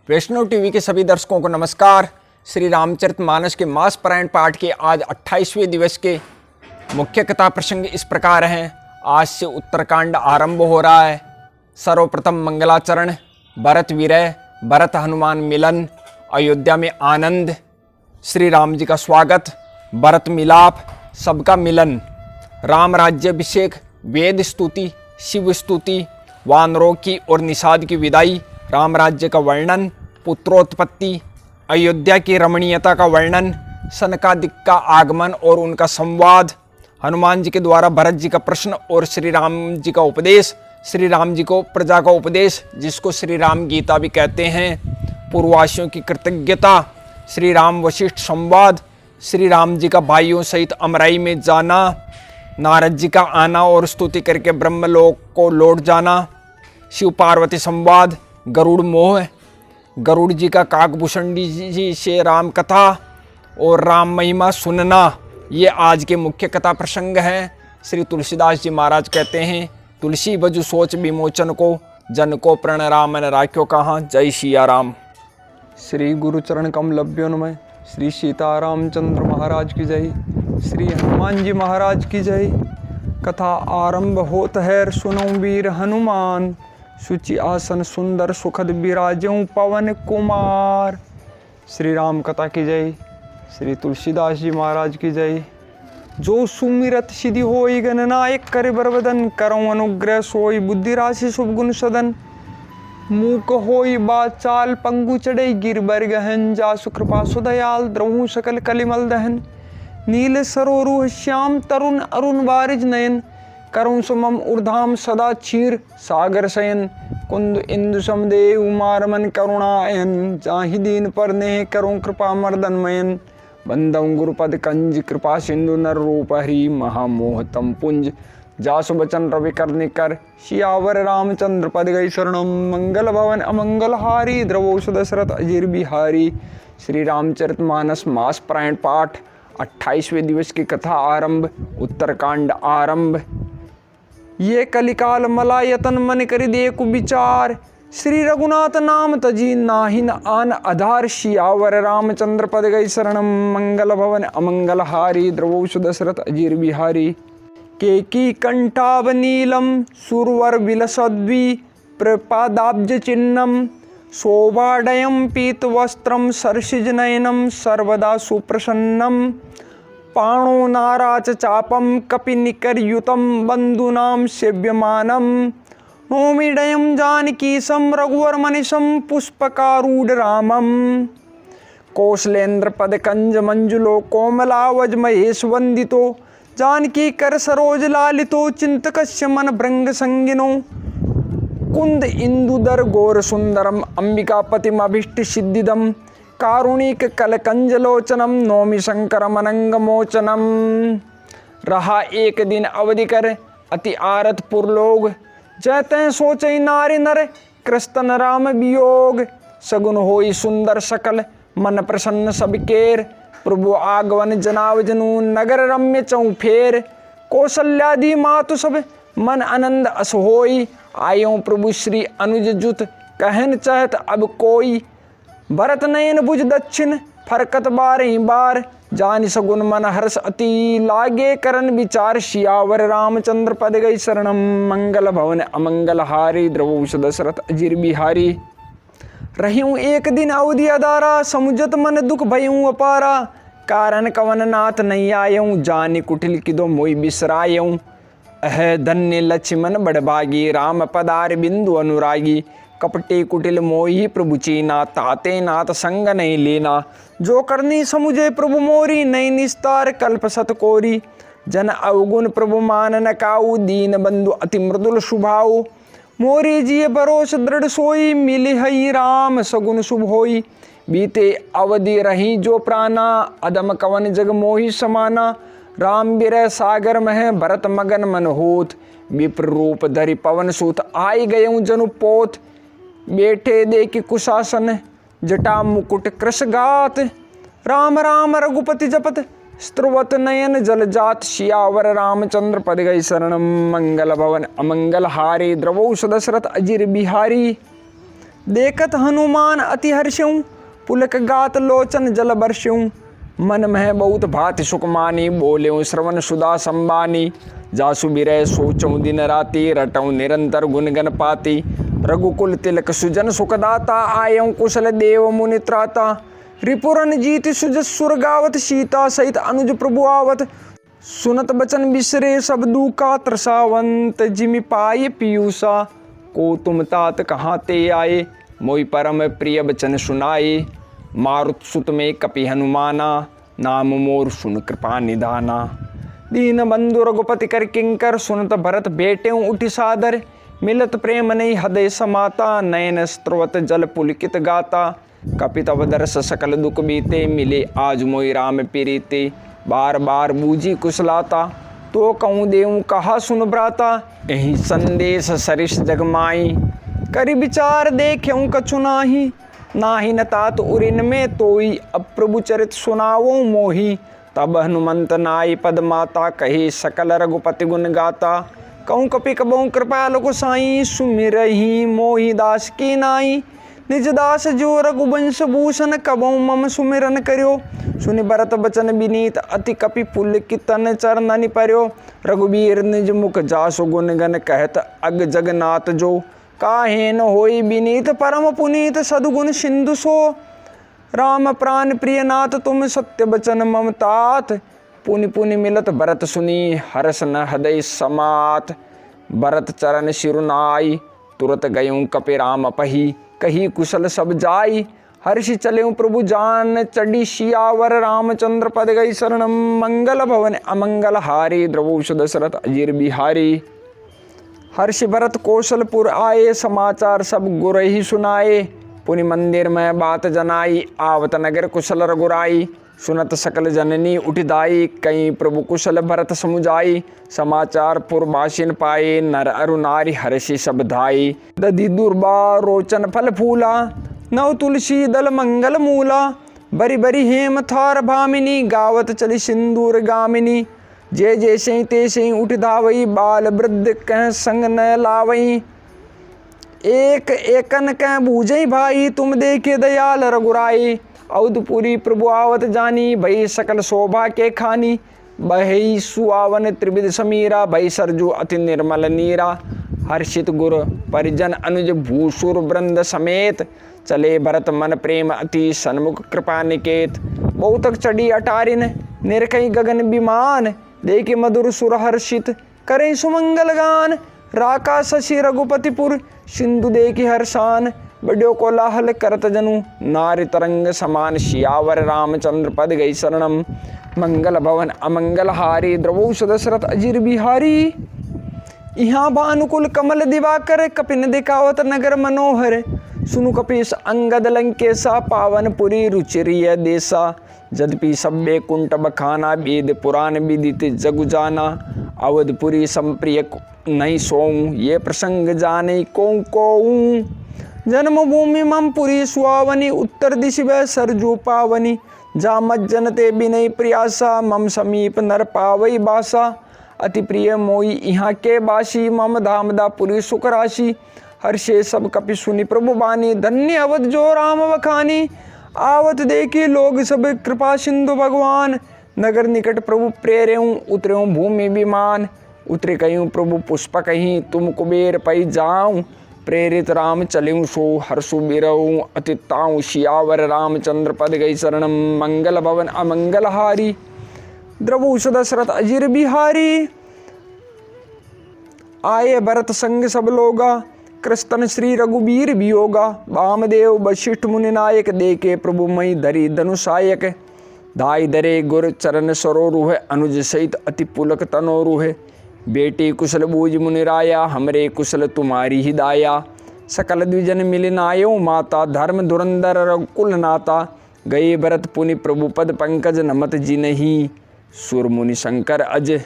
वैष्णव TV के सभी दर्शकों को नमस्कार। श्री रामचरितमानस के मास पारायण पाठ के आज 28वें दिवस के मुख्य कथा प्रसंग इस प्रकार हैं। आज से उत्तरकांड आरंभ हो रहा है। सर्वप्रथम मंगलाचरण, भरत विरह, भरत हनुमान मिलन, अयोध्या में आनंद, श्री राम जी का स्वागत, भरत मिलाप, सबका मिलन, राम राज्याभिषेक, वेद स्तुति, शिव स्तुति, वानरों की और निषाद की विदाई, राम राज्य का वर्णन, पुत्रोत्पत्ति, अयोध्या की रमणीयता का वर्णन, सनकादिक का आगमन और उनका संवाद, हनुमान जी के द्वारा भरत जी का प्रश्न और श्री राम जी का उपदेश, श्री राम जी को प्रजा का उपदेश जिसको श्री राम गीता भी कहते हैं, पूर्ववासियों की कृतज्ञता, श्री राम वशिष्ठ संवाद, श्री राम जी का भाइयों सहित अमराई में जाना, नारद जी का आना और स्तुति करके ब्रह्मलोक को लौट जाना, शिव पार्वती संवाद, गरुड़ मोह, गरुड़ जी का काकभूषण जी से राम कथा और राम महिमा सुनना, ये आज के मुख्य कथा प्रसंग हैं। श्री तुलसीदास जी महाराज कहते हैं, तुलसी बजु सोच विमोचन को, जन को प्रण रामन राख्यो कहाँ, जय सिया राम। श्री गुरुचरण कमलभ्योन्मय, श्री सीतारामचंद्र महाराज की जय, श्री हनुमान जी महाराज की जय। कथा आरंभ होत है, सुनो वीर हनुमान, सुचि आसन सुंदर सुखद विराजऊं पवन कुमार। श्री राम कथा की जय, श्री तुलसीदास जी महाराज की जय। जो सुमिरत सिद्धि होई गणनायक करे बरवदन, करऊं अनुग्रह सोई बुद्धि राशि शुभ गुण सदन। मूक होई बात चाल पंगु चढ़ई, गिरबर गहन जासु कृपा सुदयाल, द्रवहु सकल कलिमल दहन। नील सरोरु श्याम तरुण अरुण बारिज नयन, करुण सुमम ऊर्धाम सदा क्षीर सागर शयन। कुंद इंदु समदेव मारमन करुणायन, जाहि दीन पर नेह करुण कृपा मर्दनमयन। बंदं गुरुपद कंज कृपा सिंधु नर रूप हरि, महामोहतम पुंज जासु बचन रवि कर सियावर रामचंद्र पद गई शरणम। मंगल भवन अमंगल हारी, द्रवोष दशरथ अजीर बिहारी। श्री रामचरितमानस मास पारायण पाठ 28वें दिवस की कथा आरंभ। उत्तरकांड आरंभ। ये कलिकाल मलायतन मन करि देखु विचार, श्री रघुनाथ नाम तजी नाहिन आन आधार। सियावर रामचंद्र पद गई शरणम, मंगल भवन अमंगल हारी, द्रवोष दशरथ अजीर बिहारी। केकी कंठाव नीलम सुरवर विलसद्वि, प्रपादाब्ज चिन्नम शोभाडयम पीत वस्त्रम, सरसिज नयनम सर्वदा सुप्रसन्नम। पाणो नाराच चापम कपिनिकरयुतम, बंधूनां सेव्यमानम। नौमिडयं जानकीशं रघुवर मनिशं, पुष्पकारूढ़ रामम। कौशलेन्द्र पद कंज मंजुलो, कोमलावज महेश वंदितो। जानकी कर सरोज लालितो, चिंतकस्य मन भृंग संगिनो। कुंद इंदुदर गौर सुंदरम, अंबिकापतिम अभीष्ट सिद्धिदम। कारुणिक कल कंजलोचनम, नौमि शंकर मनंग मोचनम। रहा एक दिन अवधि कर अति आरत पुरलोग, जैते सोचई नारी नर कृस्तन राम वियोग। सगुन होई सुंदर सकल, मन प्रसन्न सबकेर। प्रभु आगवन जनाव जनू, नगर रम्य चौफेर। कौशल्यादि मातु सब मन आनंद अस होई, आयो प्रभु श्री अनुज जुत कहन चाहत अब कोई। भरत नयन भुज दक्षिण, फरकत बारही बार। जानि सगुन मन हर्ष अति, लागे करन विचार। सियावर रामचंद्र पद गई शरणम, मंगल भवन अमंगल हारी, द्रवोष दशरथ अजीर बिहारी। रहियूं एक दिन अवधि अदारा, समुझत मन दुख भयूं अपारा। कारण कवन नाथ नहीं आयऊं, जानि कुटिल किदो मोई बिसरायऊं। अह धन्य लक्ष्मण बड़भागी, राम पदार बिंदु अनुरागी। कपटे कुटिल मोही प्रभु चीना, ताते नाथ संग नहीं लेना। जो करनी समुझे प्रभु मोरी, नहीं निस्तार कल्प सत कोरी। जन अवगुण प्रभु मान न काऊ, दीन बंधु अति मृदुल स्वभाव। मोरी जिय भरोस दृढ़ सोई, मिली हई राम सगुन शुभ होई। बीते अवधि रही जो प्राणा, अदम कवन जग मोहि समाना। राम विरह सागर मह, भरत मगन मन होत। विप्र रूप धरि पवन सूत, आई गयऊं जनु पोत। बैठे देखी कुशासन, जटा मुकुट कृश गात। राम राम रघुपति जपत, स्त्रुवत नयन जल जात। सियावर रामचंद्र पद गई शरणम, मंगल भवन अमंगल हारी, द्रवोष दशरथ अजीर बिहारी। देखत हनुमान अति हर्ष्यऊ, पुलक गात लोचन जल बर्ष्यऊ। मन मह बहुत भांति सुख मानी, बोल्यों श्रवण सुधा संबानी। जासु बिरह सोचऊं दिन राति, रटऊं निरंतर गुण गण पाती। रघुकुल तिलक सुजन सुखदाता, आयऊं कुशल देव मुनि त्राता। रिपुरन जीत सुजस सुर गावत, सीता सहित अनुज प्रभु आवत। सुनत बचन बिसरे सब दूका, त्रसावंत जिमि पाए पीयूषा। को तुम तात कहाँ ते आए, मोहि परम प्रिय बचन सुनाए। मारुत सुत में कपि हनुमाना, नाम मोर सुन कृपा निधाना। दीन बंधु रघुपति कर किंकर, सुनत भरत बेटे उठि सादर। मिलत प्रेम नहीं हृदय समाता, नयन स्त्रोत जल पुलकित गाता। कपि तव दर्श सकल दुख बीते, मिले आज मोहि राम प्रीते। बार बार बूझी कुशलाता, तो कहूँ देऊँ कहा सुन भ्राता। यही संदेश सरिस जगमाई, करि विचार देख्यऊँ कछु नाही। नाही न तात उरिन में तोई, अब प्रभु चरित सुनावो मोही। तब हनुमंत नाई पद माता, कहे सकल रघुपति गुण गाता। कहूँ कपि कबहूँ कृपाल को साई, सुमिरहि मोहि दास की नाई। निज दास जो रघुवंश भूषण, कबहूँ मम सुमिरन करियो। सुनि भरत बचन विनीत, अति कपि पुलकितन चरणनि पर्यो। रघुबीर निज मुख जासु गुण गण, कहत अग जगन्नाथ जो। काहे न होई विनीत परम पुनीत, सद्गुण सिंधु सो। राम प्राण प्रिय नाथ, तुम सत्य बचन मम तात। पुनि पुनि मिलत भरत सुनी, हर्ष न हृदय समात। भरत चरण सिरुनाई, तुरत गयूं कपि राम पही। कही कुशल सब जाई, हर्षि चलेऊं प्रभु जान चढ़ी। सियावर रामचंद्र पद गई शरणम, मंगल भवन अमंगल हारी। द्रवोष दशरथ अजीर बिहारी। हर्षि भरत कौशलपुर आए, समाचार सब गुर ही सुनाए। पुनि मंदिर में बात जनाई, आवत नगर कुशल रघुराई। सुनत सकल जननी उठिदाई, कहीं प्रभु कुशल भरत समुझाई। समाचार पुरबासिन पाए, नर अरु नारी हर्षि सब धाई। दधि दुर्बा रोचन फल फूला, नव तुलसी दल मंगल मूला। बरी बरी हेम थार भामिनी, गावत चली सिंदूर गामिनी। जे जे से ते उठ धावई, बाल वृद्ध कह संग न लावई। एक एकन कह बूझई भाई, तुम देखे दयाल रघुराई। अवधपुरी प्रभु आवत जानी, भई सकल शोभा के खानी। बही सुआवन त्रिविध समीरा, भई सरजू अति निर्मल नीरा। हर्षित गुर परिजन अनुज भूसुर वृंद समेत, चले भरत मन प्रेम अति सन्मुख कृपा निकेत। बहुतक चढ़ी अटारिन, निरकई गगन विमान। देखे मधुर सुर हर्षित, करें सुमंगल गान। राका शशि रघुपतिपुर, सिंधु देखी हर्षान। बड्यो कोलाहल करत जनु, नारी तरंग समान। सियावर रामचंद्र पद गई शरणम, मंगल भवन अमंगल हारी। द्रवोष दशरथ अजीर बिहारी। यहाँ भानुकुल कमल दिवाकर, कपिन दिखावत नगर मनोहर। सुनु कपीस अंगद लंकेशा, पावनपुरी रुचिरिय देसा। जदपि सब्बे कुंट बखाना, वेद पुराण विदित जगु जाना। अवधपुरी संप्रिय नहीं सोऊं, ये प्रसंग जाने को। जन्मभूमि मम पुरी सुहावनी, उत्तर दिशि वह सरजू पावनी। जा मज्जनते बिनय प्रियासा, मम समीप नर पावई बासा। अति प्रिय मोई यहाँ के बासी, मम धामदा पुरी सुख राशि। हर्षे सब कपि सुनि प्रभु बानी, धन्य अवध जो राम बखानी। आवत देखी लोग सब कृपा सिंधु भगवान। नगर निकट प्रभु प्रेरेऊं, उतरेऊं भूमि विमान। उतरे कहीं प्रभु पुष्प कहीं, तुम कुबेर पै जाऊं। प्रेरित राम चलेऊं सो, हर्षु बिरऊं अतिताऊं। सियावर रामचंद्र पद गई शरणम, मंगल भवन अमंगल हारी। द्रवोष दशरथ अजीर बिहारी। आए भरत संग सब लोगा, कृष्ण श्री रघुबीर वियोगा। वामदेव वशिष्ठ मुनि नायक, देखे प्रभु मई धरी धनुषायक। धाई धरे गुर चरण सरोरुह, अनुज सहित अति पुलक तनोरुह। बेटी कुशल बूझ मुनिराया, हमरे कुशल तुम्हारी ही दाया। सकल द्विजन मिलिनायो माता, धर्म धुरंधर रघुकुल नाता। गए भरत पुनि प्रभु पद पंकज, नमत जिनहि सुर मुनि शंकर अज।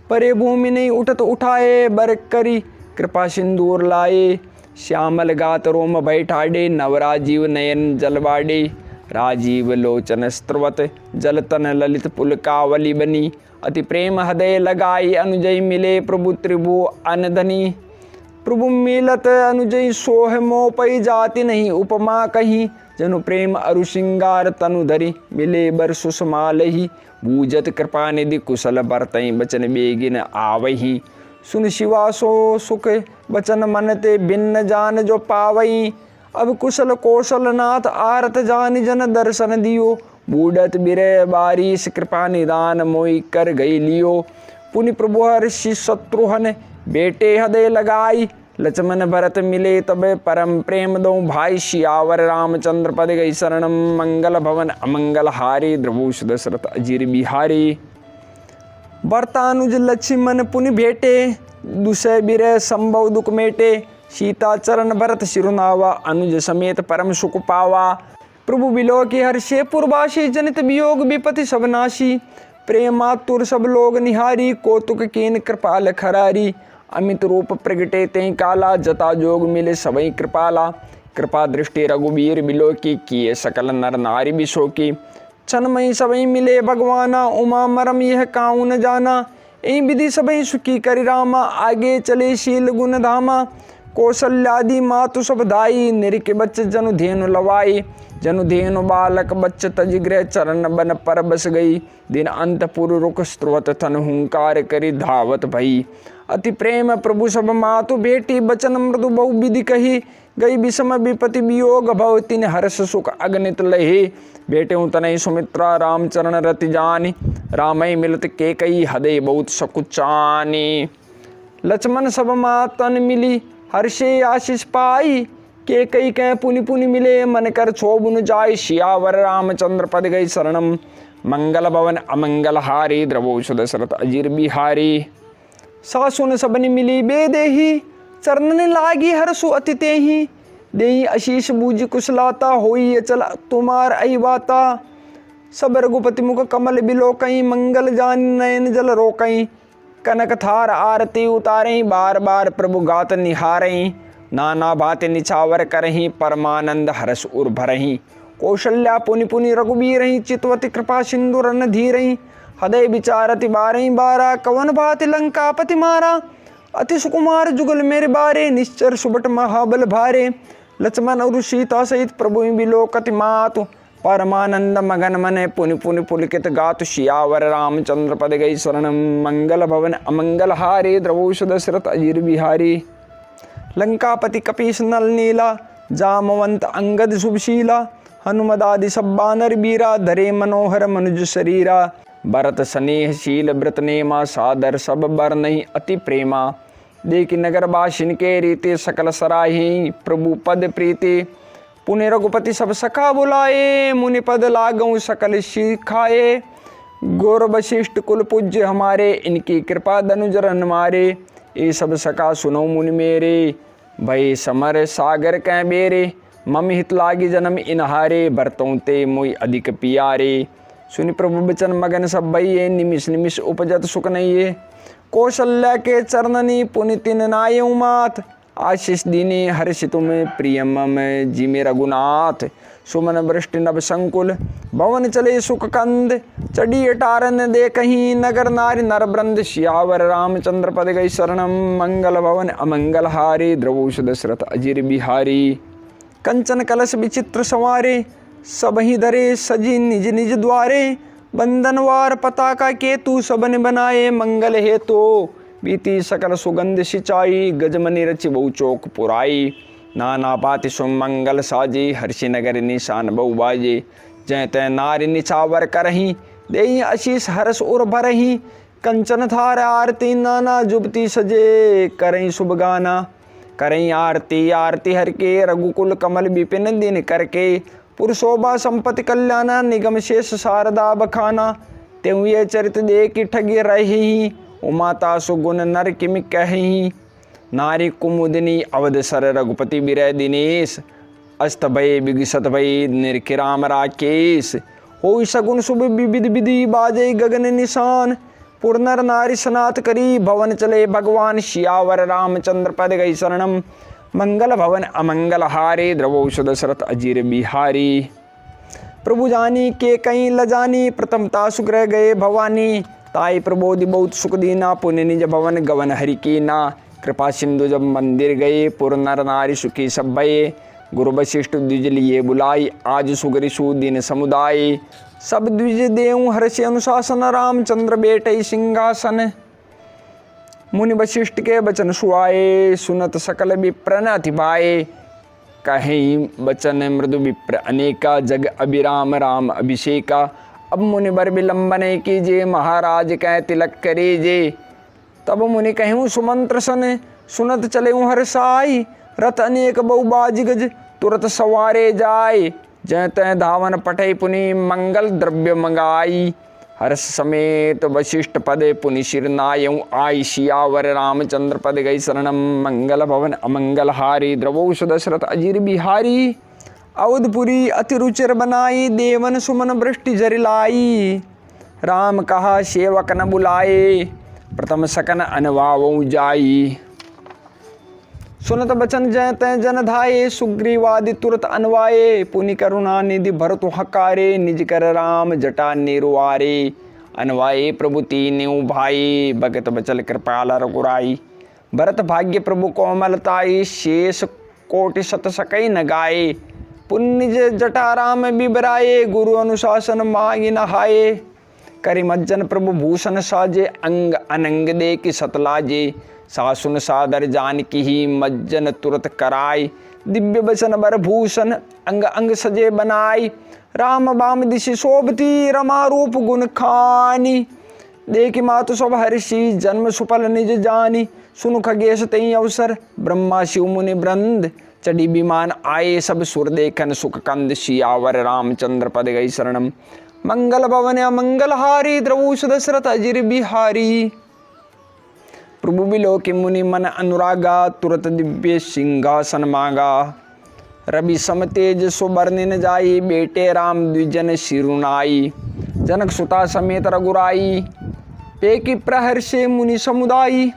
परे भूमि नहीं उठत उठाए, बर करी कृपा सिंदूर लाए। श्यामल गात रोम बैठाडे, नवराजीव नयन जलवाडे। राजीव लोचन स्त्रवत, जलतन ललित पुलकावली बनी। अति प्रेम हृदय लगाई, अनुजय मिले प्रभु त्रिभु अनधनी। प्रभु मिलत अनुजई सोह मोह पई जाति नहीं उपमा कहीं। जनु प्रेम अरु श्रृंगार तनु धरी मिले बर सुषमालही। बूझत कृपा निधि कुशल बरतई बचन बेगिन आवही। सुन शिवासो सुख बचन मन ते भिन्न जान जो पावई। अब कुशल कौशल नाथ आरत जानि जन दर्शन दियो। बूढ़त बिरह बारिश कृपा निदान मोई कर गई लियो। पुनि प्रभु हर्षि शत्रुहन बेटे हृदय लगाई। लक्ष्मण भरत मिले तबे परम प्रेम दो भाई। सियावर रामचंद्र पद गई शरणम। मंगल भवन अमंगल हारी द्रभूष दशरथ अजीर बिहारी। वर्तानुज लक्ष्मण पुनि भेटे दुसह बिरह संभव दुख मेटे। सीता चरण भरत सिरुनावा अनुज समेत परम सुख पावा। प्रभु बिलो की हर्षे पूर्वाशी जनित वियोग विपति सब नाशी। प्रेमातुर सब लोग निहारी कौतुक कीन कृपाल खरारी। अमित रूप प्रगटे तें काला जता जोग मिले सबई कृपाला। कृपा दृष्टि रघुबीर बिलो की किए सकल नर नारी बिशो की। छनमई सबई मिले भगवाना उमा मरम यह काऊ न जाना। एं विधि सबई सुखी करि रामा आगे चले शील गुण धामा। कौशल्यादि मातु सब दाई निरिक बच्च जनु धेनु लवाई। जनु धेनु बालक बच्च तज गृह चरण बन पर बस गई। दिन अंतपुर रुक स्त्रुवत तन हुंकार करी धावत भई। अति प्रेम प्रभु सब मातु बेटी बचन मृदु बहु विधि कही। गई विषम विपति वियोग भव तिन हर्ष सुख अगणित लहे। बेटे तनय सुमित्रा रामचरण रति जानी। रामय मिलत के कई हृदय बहुत सकुचानी। लक्ष्मण सब मातन मिली हर्षे आशीष पाई। के कई कह पुनि पुनि मिले मन कर क्षोभुन जाय। सियावर रामचंद्र पद गई शरणम। मंगल भवन अमंगल हारी द्रवोष दशरथ अजीर बिहारी। सासुन सबनि मिली बेदेही चरणन लागी हर्षु अति तेहि। देहि आशीष बूझ कुशलाता होई अचल तुमार अहि बाता। सब रघुपति मुख कमल बिलोकई मंगल जान नयन जल रोकई। कनक थार आरती उतारई बार बार प्रभु गात निहारई। नाना भांति निछावर करही परमानंद हर्ष उर भरही। कौशल्या पुनि पुनि रघुबीरही चितवती कृपा सिंधु रन धीरही। हृदय विचारति बारही बारा कवन भांति लंकापति मारा। अति सुकुमार जुगल मेरे बारे निश्चर सुबट महाबल भारे। लक्ष्मण और सीता सहित प्रभु बिलोकति मातु। परमानंद मगन मन पुनि पुनि पुलकित गातु। सियावर रामचंद्र पद गई शरणम। मंगल भवन अमंगल हारे द्रवोष दशरथ अजीर बिहारी। लंकापति कपीश नल नीला जामवंत अंगद शुभशीला। हनुमदादि सब बानर बीरा धरे मनोहर मनुज शरीरा। भरत स्नेह शील व्रत नेमा सादर सब बर नहीं अति प्रेमा। देख नगर बासिन के रीते सकल सराही प्रभु पद प्रीति। पुण्य रघुपति सब सखा बुलाए मुनि पद लागऊ सकल सिखाए। गौर वशिष्ठ कुल पूज्य हमारे इनकी कृपा दनुजरन मारे। ये सब सखा सुनो मुनि मेरे भय समर सागर कै बेरे। मम हित लागी जन्म इनहारे भरतों ते मोई अधिक पियारे। सुनि प्रभु बचन मगन सब भइये निमिष निमिष उपजत सुख नहिये। कौशल्या के चरणनी पुनि तिन नायऊ मात। आशीष दीने हर्ष तुम्हें प्रिय मम जिमे रघुनाथ। सुमन वृष्टि नभ संकुल भवन चले सुख कंद। चढ़ी अटारन दे कहीं नगर नारी नर वृंद। सियावर रामचंद्र पद गई शरणम। मंगल भवन अमंगल हारे द्रवोष दशरथ अजीर बिहारी। कंचन कलश विचित्र संवारे सबहि धरे सजी निज निज द्वारे। बंधनवार पताका केतु सबन बनाए मंगल हेतु। बीती सकल सुगंध सिंचाई गजमनि रचि बहु चौक पुराई। नाना पाति सुमंगल साजे हर्षि नगर निशान बहु बाजे। जय तय नारी निछावर करही देहि आशीष हर्ष उर भरही। कंचन थार आरती नाना जुबती सजे करही शुभ गाना। करही आरती आरती हर के रघुकुल कमल विपिन दिन करके। पुरुषोभा संपत्ति कल्याणा निगम शेष शारदा बखाना। त्यों ये चरित दे की ठगी रही। उमाता सुगुण नर किमि कहीं। नारी कुमुदिनी अवध सर रघुपति विरय दिनेश। अस्त भय विगसत भय निर्किराम राकेश। हो सगुन शुभ विविध विधि बाजे गगन निशान। पुरनर नारी सनात करी भवन चले भगवान। सियावर रामचंद्र पद गई शरणम। मंगल भवन अमंगल हारे द्रवोष दशरथ अजीर बिहारी। प्रभु जानी के कहीं लजानी प्रथमता सुग्रह गए भवानी। ताई प्रबोधि बहुत सुख दीना पुण्य निज भवन गवन हरि कीना। कृपा सिंधु जब मंदिर गए, पुर नर नारी सुखी सब भये। गुरु वशिष्ठ द्विज लिए बुलाई, आज सुगरि सुदीन समुदाय। सब द्विज देव हर्षि अनुशासन, रामचंद्र बेटई सिंहासन। मुनि वशिष्ठ के वचन सुआए, सुनत सकल विप्र न अति भाए। कहीं वचन मृदु विप्र अनेका, जग अभिराम राम अभिषेका। अब मुनि बर विलंबन कीजिए, महाराज कह तिलक करेजे। तब मुनि कहूँ सुमंत्र सन, सुनत चले हर्षाई। रथ अनेक बहुबाजी गज, तुरत सवारे जाय। जय तय धावन पठै पुनि, मंगल द्रव्य मंगाई। हर्ष समेत वशिष्ठ पदे पुनि शिर नायऊ आई। सियावर रामचंद्र पद गई शरणम, मंगल भवन अमंगल हारी। द्रवोष दशरथ अजीर बिहारी, अवधपुरी अति रुचिर बनाई। देवन सुमन वृष्टि जरिलाई, राम कहा सेवक न बुलाए। प्रथम सकन अनवावऊ जाई। सुनत बचन जय तय जन धाये, सुग्रीवादि तुरत अनवाये। पुनि करुणा निधि भरतु हकारे, निज कर राम जटा निरुवारे। अनवाये प्रभु तीन्यू भाई, भगत बचल कृपाल रघुराई। भरत भाग्य प्रभु कोमलताई, शेष कोटि सत सकई न गाये। पुण्य जटा राम बिबराये, गुरु अनुशासन मांगी नहाये। करि मज्जन प्रभु भूषण साजे, अंग अनंग दे की सतलाजे। सासुन सादर जानकी ही, मज्जन तुरत कराय। दिव्य बचन बर भूषण, अंग अंग सजे बनाई। राम बाम दिशि शोभती, रमा रूप गुण खानी। देखि मातु सब हर्षि, जन्म सुफल निज जानी। सुनु खगेश तई अवसर, ब्रह्मा शिव मुनि वृंद। चढ़ी विमान आए, सब सुर देखन सुख कंद। सियावर रामचंद्र पद गई शरणम, मंगल भवन अमंगल हारी। द्रवोष दशरथ अजीर बिहारी। प्रभु बिलो के मुनि मन अनुरागा, तुरत दिव्य सिंहासन मांगा। रवि सम तेज सुबर्णि न जाई, बेटे राम द्विजन शिरुनाई। जनक सुता समेत रघुराई, पेकी प्रहर्षे मुनि समुदायी।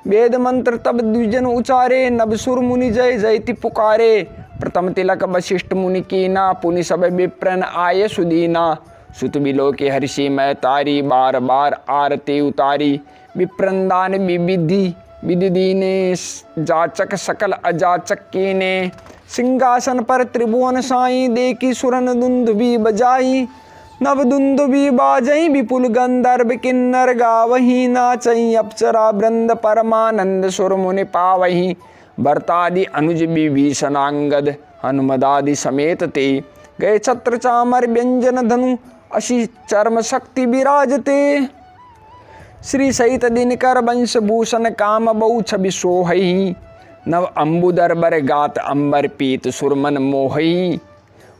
वेद मंत्र तब द्विजन उचारे, नभ सुर मुनि जय जयति पुकारे। प्रथम तिलक वशिष्ठ मुनि कीना, पुनि सब विप्रन आये सुदीना। सुत बिलो के हर्षि मैं तारी, बार बार आरती उतारी। विप्रंदान विविधि विधि दीने, जाचक सकल अजाचक कीने। सिंहासन पर त्रिभुवन साई, देखी सुरन दुंदुभी बजाई। नव दुंदुभी बाजई, विपुल गंधर्व किन्नर गावही। नाचई अप्सरा वृंद, परमानंद सुर मुनि पावही। भरतादि अनुज विभीषणांगद, हनुमदादि समेत ते। गए छत्र चामर व्यंजन धनु, अशी चर्म शक्ति विराजते। श्री सहित दिनकर वंश भूषण, काम बहु छवि सोहई। नव अम्बुदर बर गात, अंबर पीत सुरमन मोहई।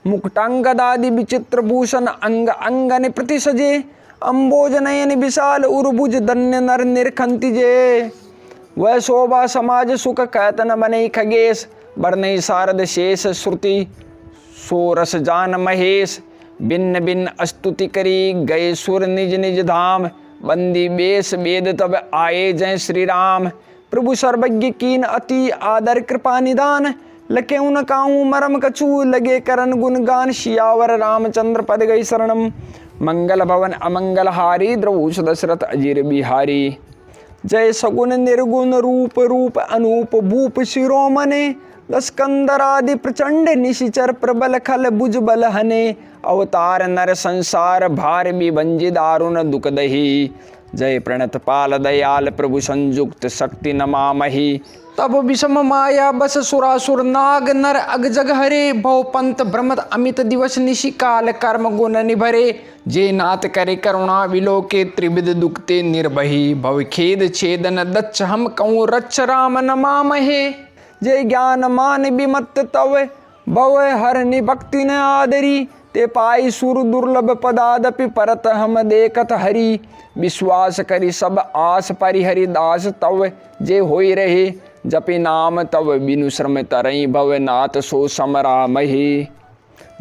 मुकुटांगदादि विचित्र भूषण, अंग अंगन प्रति सजे। अम्बोजनयन विशाल उर्भुज, धन्य नर निरखंतिजे। वह शोभा समाज सुख, कहतन बने खगेश। बरनई शारद शेष, श्रुति सोरस जान महेश। भिन्न भिन्न स्तुति करी, गए सुर निज निज धाम। बंदी बेस वेद तब आए, जय श्री राम। प्रभु सर्वज्ञ कीन अति, आदर कृपा निदान। लके उन काऊ मरम कछु, लगे करन गुणगान। सियावर रामचंद्र पद गई शरणम, मंगल भवन अमंगल हारी। द्रवोष दशरथ अजीर बिहारी। जय सगुन निर्गुण, रूप रूप अनूप भूप शिरोमणे। दस्कंदरादि प्रचंड, निशिचर प्रबल खल भुजबल हने। अवतार नर संसार, भार विभंजि दारुण दुख दही। जय प्रणत पाल दयाल, प्रभु संयुक्त शक्ति नमामहि। तब विषम माया बस, सुरासुर नाग नर अग जग हरे। भव पंत भ्रमत अमित दिवस, निशि काल कर्म गुण निभरे। जे नाथ करे करुणा विलोके, त्रिविध दुखते निर्भही। भव खेद छेदन दच्छ, हम कहूँ रच्छ राम नमामहे। जय ज्ञान मान विमत्त तव, भव हरनि भक्ति न आदरी। ते पाई सुर दुर्लभ पदादपि, परत हम देखत हरि। विश्वास करी सब आस, परिहरि दास तव जे होई रहे। जपि नाम तव बिनु श्रम तरई, भव नाथ सो समरामहि।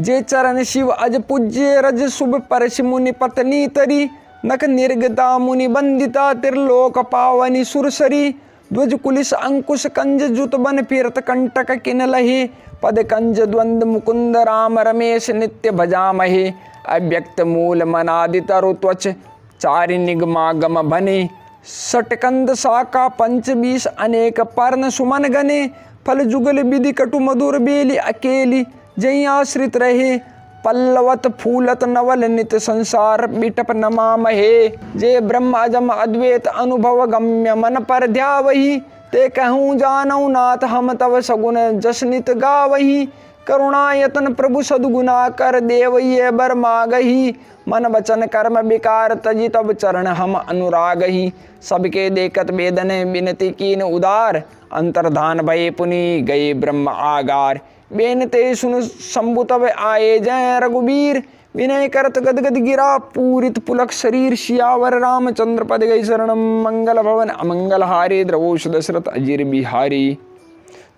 जे चरण शिव अज पूज्य, रज शुभ परश मुनि पत्नी तरी। नख निर्गता मुनि बंदिता, त्रिलोक पावनी सुरसरी। ध्वज कुलिस अंकुश कंज, जुत बन फिरत कंटक किन लहे। पद कंज द्वंद मुकुंद, राम रमेश नित्य भजामहे। अव्यक्त मूल मनादि तरु त्वच, चारि निगमागम बने। सटकंद शाखा पंचबीस अनेक पर्ण सुमन गने, फल जुगल विधि कटु मधुर बेली अकेली, जई आश्रित रहे पल्लवत फूलत नवल नित संसार बिटप नमामहे। जय ब्रह्म अजम अद्वैत अनुभव गम्य मन पर ध्यावही, ते कहूँ जानऊ नाथ हम तव सगुन जसनित गावही। करुणायतन प्रभु सद्गुना कर देव ये बर मागही, मन वचन कर्म विकार तजी तब चरण हम अनुरागही। सबके देखत वेदन विनती कीन उदार, अंतर्धान भये पुनि गए ब्रह्म आगार। बेनते सुन शंभु तब आए जय रघुबीर, विनय करत गदगद गिरा पूरित पुलक शरीर। सियावर रामचंद्र पद गई शरणम, मंगल भवन अमंगल हारे द्रवोष दशरथ अजीर बिहारी।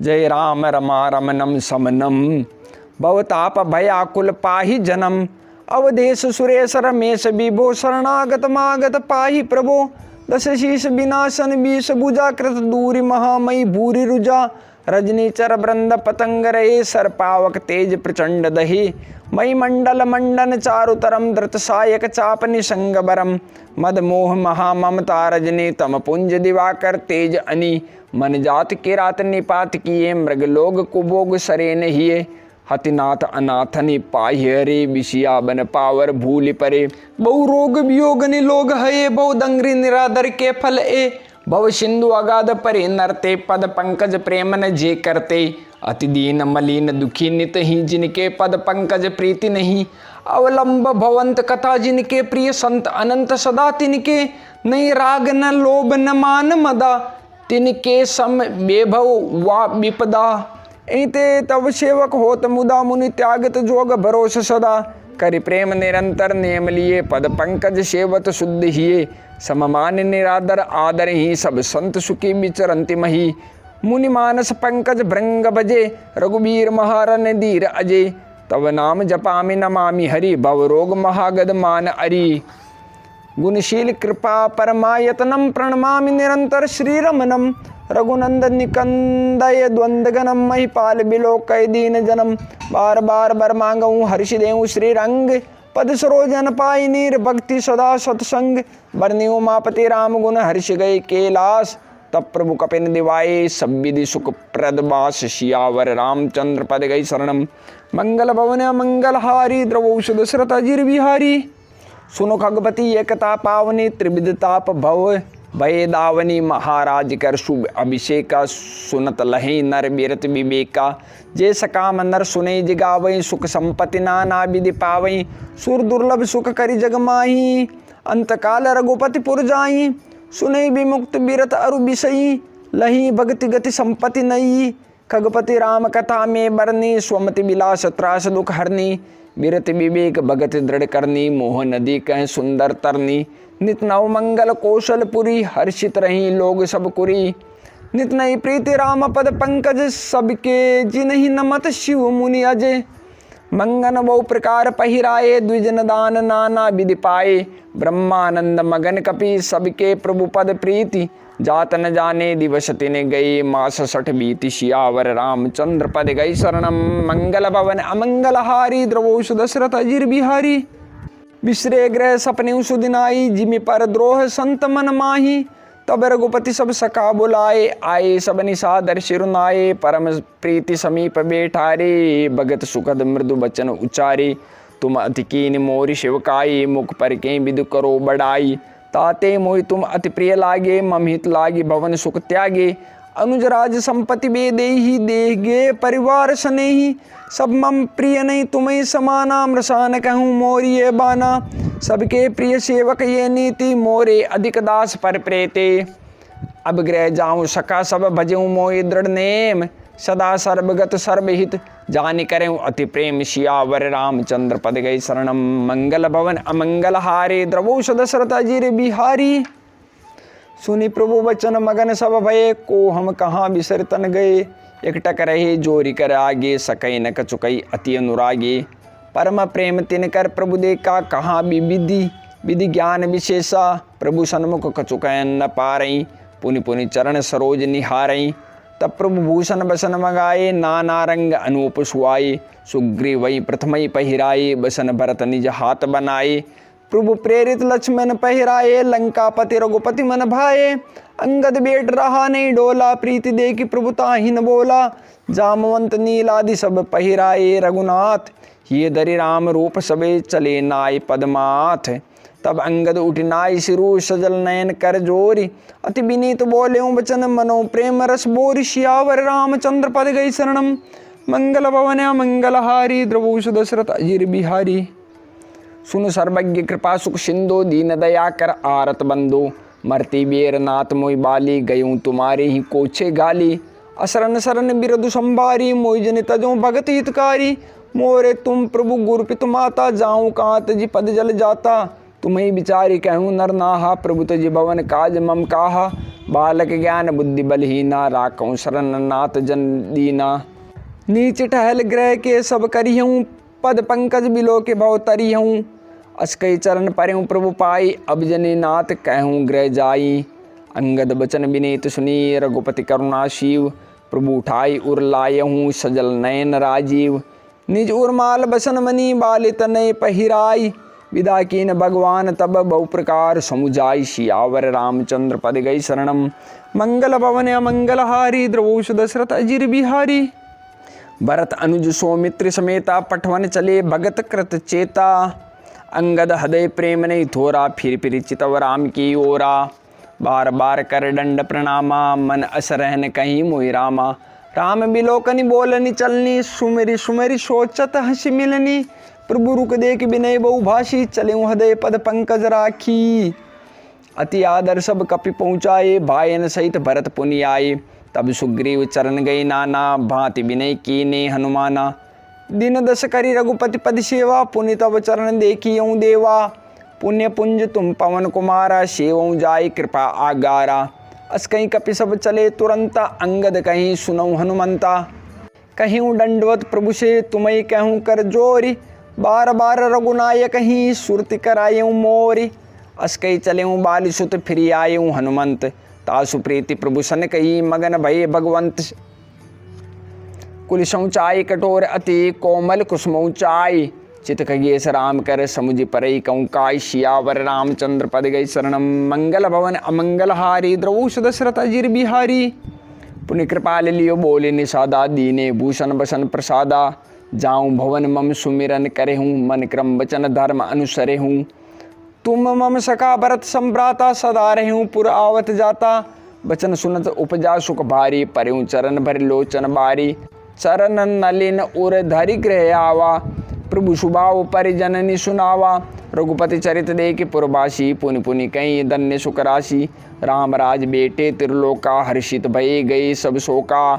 जय राम रमा रमनम समनम, भवताप भयाकुल पाहि जनम। अवधेश सुरेश रमेश विभो, शरणागत मागत पाहि प्रभो। दश शीश विनाशन बीस भुजा, कृत दूरी महामयी भूरि रुजा। रजनीचर वृंद पतंग रहे, सर्पावक तेज प्रचंड दही। मई मंडल मंडन चारुतरम, धृत सायक चाप निसंग बरम। मद मोह महा ममता रजनी, तम पुंज दिवाकर तेज अनी। मन जात किरात निपात किए, मृग लोग कुभोग सरे नहिए। हतिनाथ अनाथनि पाहि रे, विषया बन पावर भूलि परे। बहु रोग वियोग निलोग हये, बहु दंग्री निरादर के फल ए। भव सिंधु अगाध परे नरते, पद पंकज प्रेम न जे करते। अति दीन मलिन दुखी नित ही, जिनके पद पंकज प्रीति नहीं। अवलंब भवंत कथा जिनके, प्रिय संत अनंत सदा तिनके। नहीं राग न लोभ न मान मदा, तिनके सम बेभव वा विपदा। ऐते तव सेवक होत मुदा, मुनि त्यागत जोग भरोस सदा। करि प्रेम निरंतर नेम लिए, पद पंकज सेवत शुद्ध हिये। सममान निरादर आदर ही, सब संत सुखी विचरंति मही। मुनि मानस पंकज भृंग भजे, रघुबीर महारन धीर अजय। तव नाम जपामि नमामि हरि, भव रोग महागद मान अरि। गुणशील कृपा परमायतनम, प्रणमामि निरंतर श्रीरमणम। रघुनंदन निकंदय द्वंद्वगनम, महिपाल बिलोकय दीन जनम। बार बार बर मांगऊँ हर्ष देऊँ श्री रंग, पद सरोजन पाई नीर भक्ति सदा सत्संग। बरनी उमापति राम गुण हर्ष गए कैलाश, तब प्रभु कपिन दिवाए सब विधि सुख प्रद बास। सियावर रामचंद्र पद गई शरणम, मंगल भवन मंगल हारी। द्रवोष दशरथ अजीर बिहारी। सुनो खगपति एकता पावनी, त्रिविधताप भव भय दावनी। महाराज कर शुभ अभिषेका, सुनत लहे नर बिरत विवेका। जे सकाम नर सुने जिगावई, सुख संपत्ति नाना विधि पावई। सुर दुर्लभ सुख करि जग माही, अंतकाल रघुपति पुर जाई। सुनई विमुक्त बिरत अरु बिसई, लही भगति गति संपत्ति नई। खगपति राम कथा में बरनी, स्वमति विलास त्रास दुख हरनी। बिरत विवेक भगत दृढ़ करनी, मोह नदी कह सुंदर तरनी। नित नव मंगल कौशलपुरी, हर्षित रही लोग सब कुरी। नित नई प्रीति राम पद पंकज, सबके जिन्हि नमत शिव मुनि अजय। मंगन बहु प्रकार पहिराए, द्विजन दान नाना विधि पाए। ब्रह्मानंद मगन कपि, सबके प्रभु पद प्रीति। जात न जाने दिवस तिने गए, मास 60 बीती। सियावर रामचंद्र पद गई शरणम, मंगल भवन अमंगल हारी। द्रवोष दशरथ अजीर बिहारी। विश्रे ग्रह सपने सुदिनाई, जिमि पर द्रोह संत मन माही। तब रघुपति सब सखा बुलाए, आए सब निसादर शिरुनाए। परम प्रीति समीप बैठारे, भगत सुखद मृदु बचन उचारे। तुम अति कीन मोरि शिवकाई, मुख पर के विदु करो बड़ाई। ताते मोहि तुम अति प्रिय लागे, ममहित लागी भवन सुख त्यागे। अनुज राज संपत्ति बे देहि, देगे परिवार स्नेही। सब मम प्रिय नहीं तुम्हें समाना, मृषान कहूँ मोरी ये बाना। सबके प्रिय सेवक ये नीति, मोरे अधिक दास पर प्रेते। अब गृह जाऊँ सखा सब भजऊँ मोहि दृढ़ नेम। सदा सर्वगत सर्वहित, जानि करें अति प्रेम। सियावर रामचंद्र पद गई शरणम, मंगल भवन अमंगल हारे। द्रवोष दशरथ अजीर बिहारी। सुनि प्रभु वचन मगन सब भये, को हम कहाँ बिसर तन गए। एकटक रहे जोरी कर आगे, सकई न कचुकई अति अनुरागे। परम प्रेम तिनकर प्रभु देखा, कहाँ भी विधि ज्ञान विशेषा। प्रभु सन्मुख कचुकयन न पारई, पुनि पुनि चरण सरोज निहारई। तब प्रभु भूषण बसन मंगाए, नाना रंग अनूप सुआए। सुग्रीवई प्रथमई पहिराए, बसन भरत निज हाथ बनाए। प्रभु प्रेरित लक्ष्मण पहिराए, लंकापति रघुपति मन भाए। अंगद बेट रहा नहीं डोला, प्रीति देखी प्रभु ताहि न बोला। जामवंत नीलादि सब पहिराए, रघुनाथ ये धरि राम रूप सबे चले नाय पदमाथ। तब अंगद उठ नाय सिरु, सजल नयन कर जोरी। अति विनीत बोले बचन, मनो प्रेम रस बोरी। सियावर रामचंद्र पद गई शरणम, मंगल भवन मंगलहारी। द्रवोष दशरथ अजीर बिहारी। सुन सर्वज्ञ कृपा सुख सिंधु, दीन दया कर आरत बंदो। मरती बेर नाथ मोई बाली, गयूं तुम्हारे ही कोछे गाली। असरन सरन बिरदु संभारी, मोई जन तजो भगत हितकारी। मोरे तुम प्रभु गुरु पितु माता, जाऊं कांत जी पद जल जाता। तुम्हें विचारी कहूँ नर नाहा, प्रभु तजि भवन काज मम काहा। बालक ज्ञान बुद्धि बलहीना, राखऊं शरण नाथ जन दीना। नीच टहल ग्रह के सब करिहूँ, पद पंकज बिलो के भव तरिहूँ। अस्कई चरण परहूँ प्रभु पाई, अब जनी नाथ कहूँ गृह जाई। अंगद बचन विनीत सुनी, रघुपति करुणा शिव। प्रभु उठाई उर लायहूँ, सजल नयन राजीव। निज उर्माल बसन मनी, बालित नय पहिराई। विदा कीन भगवान तब बहु प्रकार, समुझाई। सियावर रामचंद्र पद गई शरणम, मंगल भवन मंगलहारी। द्रवोष दशरथ अजीर बिहारी। भरत अनुज सौमित्र समेता, पठवन चले भगत कृत चेता। अंगद हृदय प्रेम नहीं थोरा, फिर चितव राम की ओरा। बार बार कर दंड प्रणामा, मन अस रहन कहीं मोहि रामा। राम बिलोकनि बोलनि चलनी, सुमेरी सुमेरी सोचत हंसी मिलनी। प्रभु रुक देख विनय बहु भाषी, चले हृदय पद पंकज राखी। अति आदर सब कपि पहुँचाए, भायन सहित भरत पुनि आए। तब सुग्रीव चरण गई नाना, भांति विनय कीने हनुमाना। दिन दस करी रघुपति पद सेवा, पुनि तब चरण देखियऊँ देवा। पुण्य पुंज तुम पवन कुमारा, सेवऊँ जाय कृपा आगारा। अस कहीं कपि सब चले तुरंता, अंगद कहीं सुनऊँ हनुमंता। कहीं दंडवत प्रभु से तुम्हें कहूँ कर जोरी। बार बार रघुनायक ही सुरति करायूँ मोरी। अस कहीं चलेऊँ बाली सुत, फिर आयूँ हनुमंत। तासु प्रीति प्रभु सन कही, मगन भये भगवंत। कुलिसऊँ चाय कठोर अति, कोमल कुसुमऊँ चाय। चित खगेश राम कर समुझ परई, कहूँ काय। सियावर रामचंद्र पद गई शरणम, मंगल भवन अमंगलहारी। द्रवोष दशरथ अजीर बिहारी। पुण्य कृपाल लियो बोले निषादा, दीने भूषण बसन प्रसादा। जाऊँ भवन मम सुमिरन करे हूँ, मन क्रम वचन धर्म अनुसरे हूँ। तुम मम सखा भरत संभ्राता, सदा रहूँ पुर आवत जाता। बचन सुनत उपजा सुख भारी, परयूँ चरण भर लोचन बारी। चरण नलिन उर धरि गृह आवा, प्रभु सुभाव परिजननि सुनावा। रघुपति चरित देख पुरवासी, पुनि पुनि कहीं धन्य सुख राशि। राम राज बेटे त्रिलोका, हर्षित भये गए सब शोका।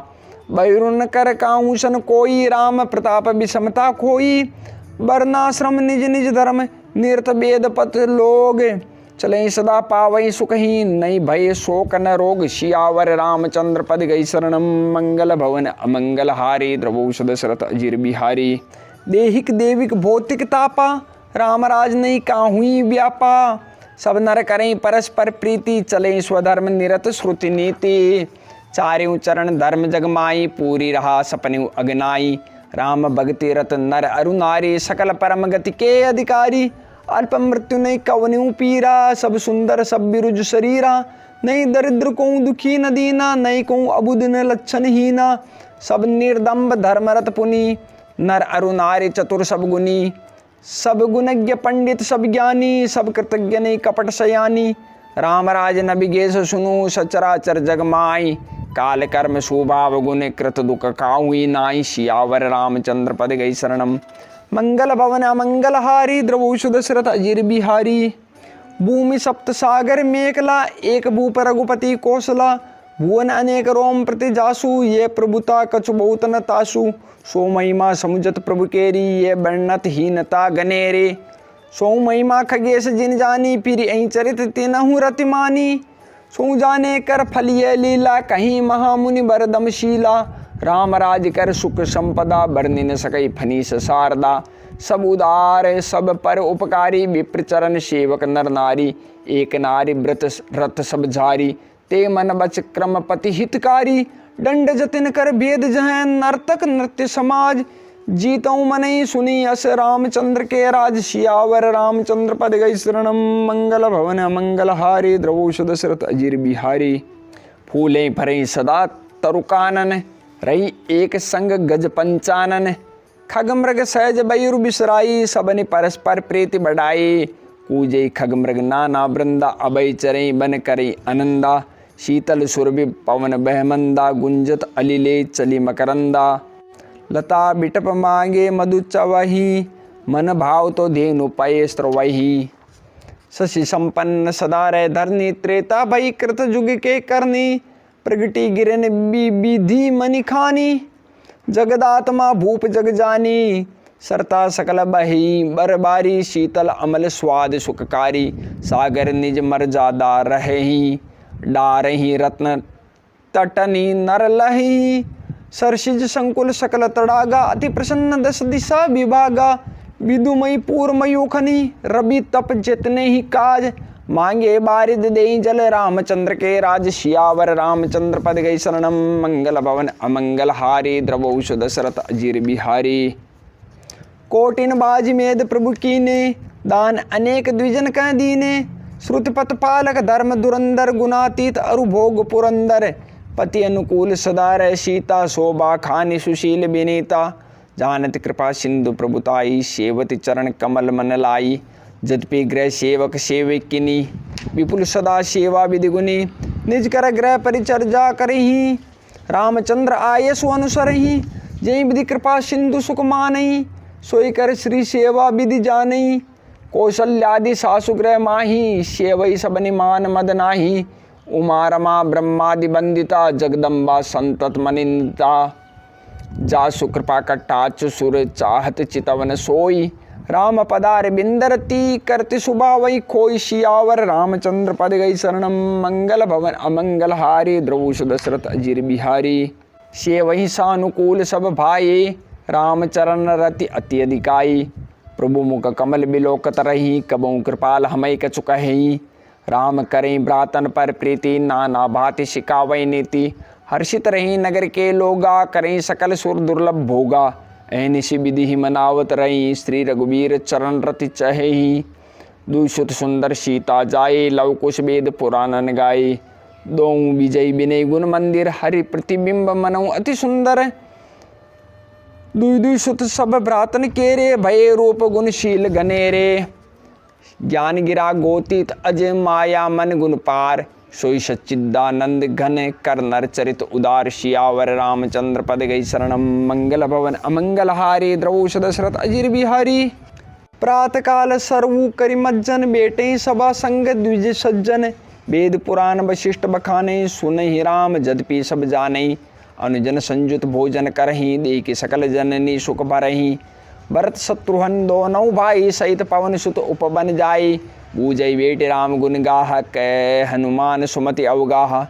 बैरुन कर काऊसन कोई, राम प्रताप विषमता खोई। वर्णाश्रम निज निज धर्म, निरत वेद पथ लोग। चले सदा पावई सुखहीन, नहीं भय शोक न रोग। सियावर रामचंद्र पद गई शरणम, मंगल भवन अमंगलहारी। द्रवोष दशरथ अजीर बिहारी। देहिक देविक भौतिक तापा, रामराज नहीं काहुई व्यापा। सब नर करें परस्पर प्रीति, चले स्वधर्म निरत श्रुति नीति। चार्यों चरण धर्म जगमाई, पूरी रहा सपन्यु अगनाई। राम भगति रत नर अरु नारी, सकल परम गति के अधिकारी। अल्प मृत्यु नहीं कवन्यु पीरा, सब सुंदर सब बिरुज शरीरा। नहीं दरिद्र को दुखी न दीना, नहीं को अबुद न लक्षण हीना। सब निर्दम्ब धर्मरत पुनि, नर अरु नारी चतुर सब गुनी। सब गुणज्ञ पंडित सब ज्ञानी, सब कृतज्ञ नहीं कपट सयानी। रामराज नबिगेश सुनु, सचराचर जगमाई। काल कर्म स्वभाव गुण, कृत दुख काहुई नाई। सियावर रामचंद्र पद गई शरणम, मंगल भवन अमंगलहारी। द्रवोष दशरथ अजीर बिहारी। भूमि सप्त सागर मेखला, एक भूप रघुपति कौशला। भुवन अनेक रोम प्रति जासु, ये प्रभुता कछु बहुत न तासु। सो महिमा समुझत प्रभु केरी, ये वर्णत हीनता गनेरे। सो महिमा खगेश जिन जानी, फिर अहीं चरित तिनहु रति मानी। सो जाने कर फलिय लीला, कहीं महामुनि बरदमशीला। राम राज कर सुख संपदा, बरनि न सकई फनीस शारदा। सब उदार सब पर उपकारी, विप्र चरण सेवक नर नारी। एक नारी व्रत रथ सब झारी, ते मन बच क्रम पति हितकारी। दंड जतिन कर भेद जहैं, नर्तक नृत्य समाज। जीतऊ मनई सुनी अस रामचंद्र के राज, सियावर रामचंद्र पद गई शरणम। मंगल भवन मंगल हारी, द्रवोष दशरथ अजीर बिहारी। फूलें फरें सदा तरुकानन, रही एक संग गज पंचानन। खग मृग सहज बयुर बिसराई, सबने परस्पर प्रीति बढ़ाई। कूजे खग मृग नाना वृंदा, अभय चरई बन करई आनंदा। शीतल सुरभि पवन बहमंदा, गुंजत अलिले चली मकरंदा। लता बिटप मांगे मधु चवही, मन भाव तो धेनु पये स्त्रवही। शशि संपन्न सदा रह धरनी, त्रेता भई कृत जुग के करनी। प्रगति गिरन विधि मनि खानी, जगदात्मा भूप जग जानी। सरता सकल बही बरबारी, शीतल अमल स्वाद सुखकारी। सागर निज मर्यादा रहेही, डारही रत्न तटनी नर लही। सरसिज संकुल सकल तड़ागा, अति प्रसन्न दस दिशा विभागा। विदुमयी पूर्वमयूखनी, रवि तप जितने ही काज। मांगे बारिद देई जल, रामचंद्र के राज। सियावर रामचंद्र पद गई शरणम। मंगल भवन अमंगल हारी, द्रवोष दशरथ अजीर बिहारी। कोटिन बाज मेद प्रभु कीने, दान अनेक द्विजन कह दीने। श्रुतपथ पालक धर्म दुरंदर, गुणातीत अरु भोग पुरंदर। पति अनुकूल सदा रह सीता, शोभा खानि सुशील विनीता। जानत कृपा सिंधु प्रभुताई, सेवति चरण कमल मन लाई। जदपि ग्रह सेवक सेवकिनी, विपुल सदा सेवा विधि गुनी। निज कर ग्रह परिचर्या करही, रामचंद्र आयसु अनुसरही। जय विधि कृपा सिंधु सुख मानई, सोई कर श्री सेवा विधि जानई। कौशल्यादि सासु ग्रह माही, सेवई सबनि मान मद नाही। उमा रमा ब्रह्मादि वंदिता, जगदम्बा संतत मनिंदिता। जासु कृपा कटाच सुर, चाहत चितवन सोई। राम पदार बिंदरती, करति सुबा वही खोई। सियावर रामचंद्र पद गई शरणम। मंगल भवन अमंगल हारी, द्रवोष दशरथ अजीर बिहारी। से वही सानुकूल सब भाई, रामचरण रति अति अधिकाई। प्रभु मुख कमल बिलोकत रही, कबहु कृपाल हमय कछु कहि। राम करें ब्रातन पर प्रीति, नाना भांति शिकावै नीति। हर्षित रही नगर के लोगा, करें सकल सुर दुर्लभ भोगा। ऐनिशि विधि मनावत रही, श्री रघुवीर चरण रति चहेहि। दुष्ट सुंदर सीता जाए, लव कुश वेद पुराणन गाए। दो विजय विनय गुण मंदिर, हरि प्रतिबिंब मनऊ अति सुंदर। दुई सुत सब भ्रातन केरे, भय रूप गुणशील गनेरे। ज्ञान गिरा गोतीत अजय, माया मन गुण पार। सोई सच्चिदानंद घन, कर नर चरित उदार। सियावर रामचंद्र पद गई शरणम। मंगल भवन अमंगल हारी, द्रवोष दशरथ अजीर बिहारी। प्रातः काल सर्वु करि मज्जन, बेटे सभा संग द्विज सज्जन। वेद पुराण वशिष्ठ बखाने, सुनहि राम जदपि सब जाने। अनुजन संयुत भोजन करही, देखि सकल जननी सुख भरही। भरत शत्रुघ्न दोनों भाई, सहित पवन सुत उपवन जाई। बूझई बेटे राम गुण गाह, कै हनुमान सुमति अवगाह।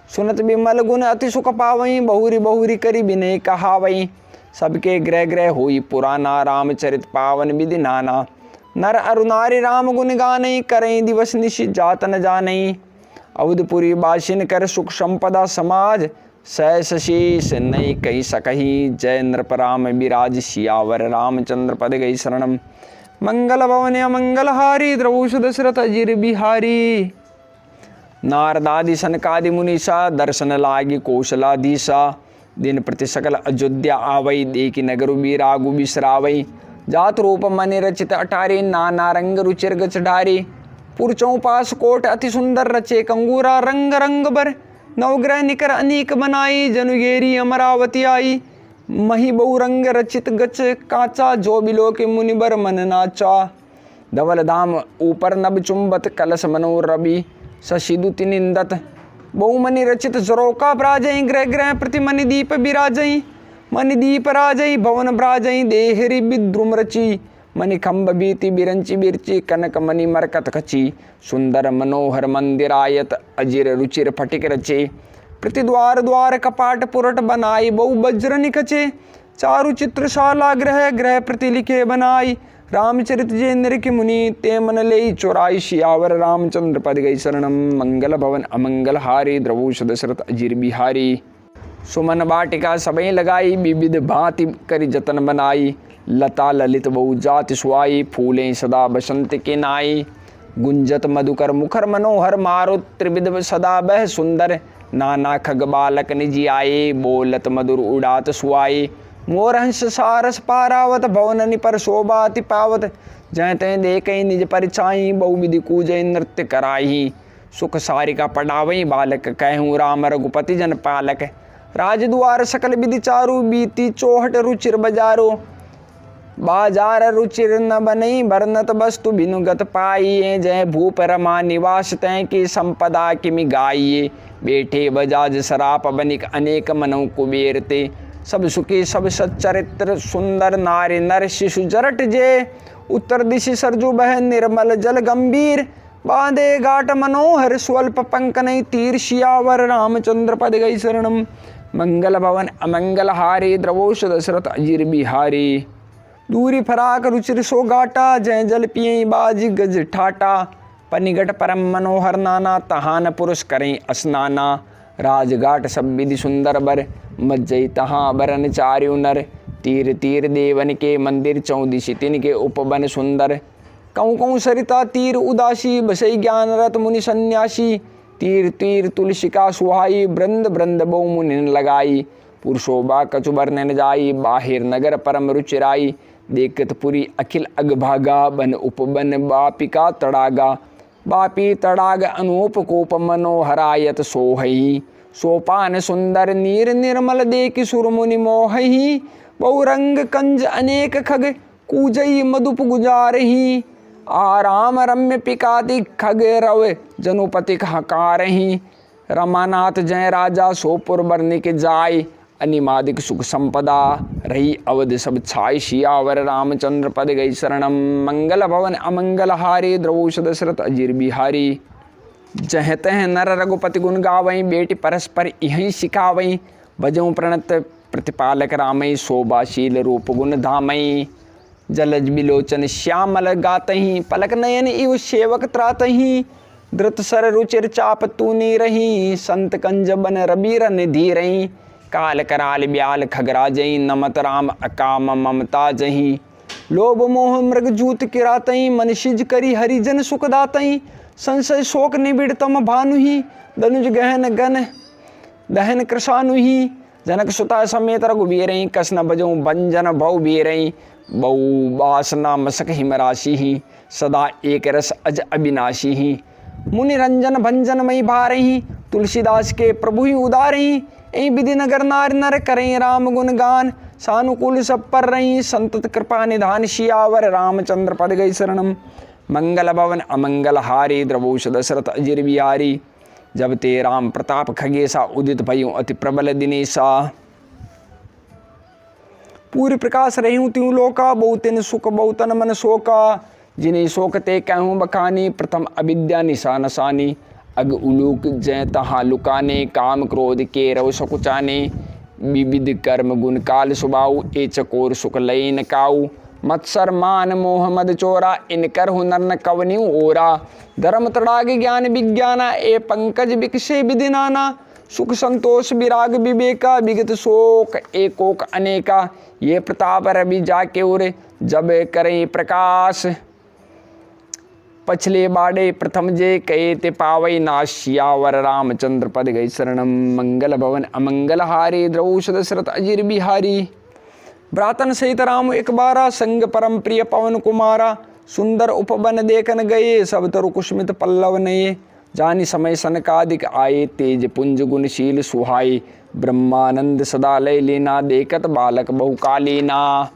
सुनत विमल गुण अति सुख पावई, बहुरी बहुरी करि विनय कहावई। सबके ग्रह ग्रह होई पुराना, रामचरित पावन विधि नाना। नर अरु नारी राम गुण गानई, करई दिवस निशि जात न जानई। अवधपुरी बासिन कर सुख संपदा, समाज सहस शीस नहीं कही सकही। जय नृप राम विराज, सियावर रामचंद्र पद गई शरणम। मंगल भवन अमंगल हारी, द्रवोष दशरथ अजीर बिहारी। नारदादि सनकादि मुनीसा, दर्शन लागी कौशलाधीसा। दिन प्रति सकल अयोध्या आवई, देखी नगर बीरागु बिसरावई। जात रूप मनि रचित अटारी, नाना रंग रुचिर गच ढारी। पुरचों पास कोट अति सुंदर रचे, कंगूरा रंग रंग बर। नवग्रह निकर अनेक बनाई, जनुगेरी अमरावती आई। मही बहुरंग रचित गच काचा, जो बिलो के मुनिबर मन नाचा। धवल धाम ऊपर नभ चुंबत, कलश मनोर रवि शशिदुति निंदत। बहुमनि रचित जरोका ब्राजई, ग्रह ग्रह प्रति मणि दीप बिराजई। मणि दीप राजई, भवन ब्राजई, देहरी विद्रुम रची। मणि खम्भ बीति बिरंची बिरची, कनक मणि मरकत खची। सुंदर मनोहर मंदिरायत, अजिर रुचिर फटिक रचे। प्रति द्वार द्वार कपाट पुरट बनाई, बहु वज्र निकचे। चारु चित्रशाला ग्रह ग्रह प्रति लिखे बनाई। रामचरित जे नृक मुनि, ते मन लेई चोराई। सियावर रामचंद्र पद गई शरणम। मंगल भवन अमंगल हारी, द्रवोष दशरथ अजीर बिहारी। सुमन वाटिका सबई लगाई, विविध भांति करी जतन बनाई। लता ललित बहु जाति सुहाई, फूलें सदा बसंत के नाई। गुंजत मधुकर मुखर मनोहर, मारो त्रिविध सदा बह सुंदर। नाना खग बालक निजी आए, बोलत मधुर उड़ात सुहाई। मोरहंस सारस पारावत, भवन पर शोभाति पावत। जय तय देखई निज परिछाई, बहुविधि कूजय नृत्य कराई। सुख सारिका पढ़ावई, बालक कहूँ राम रघुपति जन पालक। राजद्वार सकल विधि चारु, बीती चौहट रुचिर बजारो। बाजार रुचिर न बनई, बरनत वस्तु बिनुगत पाइये। जय भूप रमा निवास तय की, संपदा किमि गाइये। बैठे बजाज सराप बनिक, अनेक मनों कुबेरते। सब सुखी सब सच्चरित्र, सुंदर नारी नर शिशु जरट जे। उत्तर दिशि सरजु बह, निर्मल जल गंभीर। बांधे घाट मनोहर, स्वल्प पंकनई तीर। सियावर रामचंद्र पद गई शरणम। मंगल भवन अमंगल हारी, द्रवोष दशरथ अजीर बिहारी। दूरी फराक रुचिर सो घाटा, जय जल पियई बाजी गज ठाटा। पनिगट परम मनोहर नाना, तहान पुरुष करें स्नाना। राजघाट सब विधि सुंदर बर, मज्जई तहाँ बरन चार्यु नर। तीर तीर देवन के मंदिर, चौदिशि तिन के उपवन सुंदर। कऊँ कऊँ सरिता तीर उदासी, बसई ज्ञान रत मुनि सन्यासी। तीर तीर तुलसिका सुहाई, ब्रंद ब्रंद बहु मुनि लगाई। पुरुषोबा कछु बरनन जाई, बाहिर नगर परम रुचिराई। देखत पुरी अखिल अगभागा, बन उपबन बापिका तड़ागा। बापी तड़ाग अनूप कोप, मनोहरायत सोहई। सोपान सुंदर नीर, निर्मल देखि सुर मुनि मोहही। बहुरंग कंज अनेक खग, कूजई मधुप गुजारही। आराम रम्य पिकाति, खग रव जनुपति हकारही। रमानाथ जय राजा, सोपुर बरनिक जाय। अनिमादिक सुख संपदा, रही अवध सब छाय। सियावर रामचंद्र पद गई शरणम। मंगल भवन अमंगल हारी, द्रवोष दशरथ अजीर बिहारी। जह तह नर रघुपति गुण गावई, बेटी परस्पर यहीं सिखावई। भजऊँ प्रणत प्रतिपालक रामई, शोभाशील रूप गुण धामई। जलज बिलोचन श्यामल गातही, पलक नयन इव सेवक त्रातही। धृत सर रुचिर चाप तूनी रही, संत कंज बन रबीर निधि रही। काल कराल ब्याल खगराजई, नमत राम अकाम ममता जही। लोभ मोह मृग जूत किरातई, मन सिज करी हरिजन सुख दातई। संशय शोक निबिड़तम भानुही, धनुज गहन गन दहन कृशानुही। जनक सुता समेत रघुबीरई, कसन बजऊँ बंजन भव बीरई। बहु वासना मसक हिमराशि ही, सदा एक रस अज अविनाशी ही। मुनि रंजन भंजन मई भारही, तुलसीदास के प्रभु ही उदारही। ऐ विधि नगर नार नर करें राम गुण गान। सानुकूल सब पर रही, संतत कृपा निधान। सियावर रामचंद्र पद गई शरणम। मंगल भवन अमंगल हारी, द्रवोष दशरथ अजीर बिहारी। जब ते राम प्रताप खगेसा, उदित भयु अति प्रबल दिनेशा। पूरी प्रकाश रहूँ त्यों लोका, बहुतिन सुख बहुतन मन शोका। जिन्हें शोकते कहूँ बखानी, प्रथम अविद्या निशा नसानी। अग उलूक जय तहाँ लुकाने, काम क्रोध के रव सकुचाने। विविध कर्म गुण काल सुबाऊ, ए चकोर सुख लय न काऊ। मत्सर मान मोह मद चोरा, इन कर हुनर न कवन्यू ओरा। धर्म तड़ाग ज्ञान विज्ञाना, ए पंकज बिकसे विधि नाना। सुख संतोष विराग विवेका, विगत शोक एकोक अनेका। ये प्रताप रवि जाके उरे, जब करें प्रकाश। पछले बाड़े प्रथम जे, कहे ते पावई नाश। सियावर रामचंद्र पद गई शरणम। मंगल भवन अमंगल हारी, द्रवोष दशरथ अजीर बिहारी। भ्रातन सहित राम एक बारा, संग परम प्रिय पवन कुमारा। सुंदर उपवन देखन गए, सब तरु कुस्मित पल्लव नये। जानि समय सनकादिक आए, तेज पुंज गुणशील सुहाई। ब्रह्मानंद सदा लय लेना, देखत बालक बहुकालीना।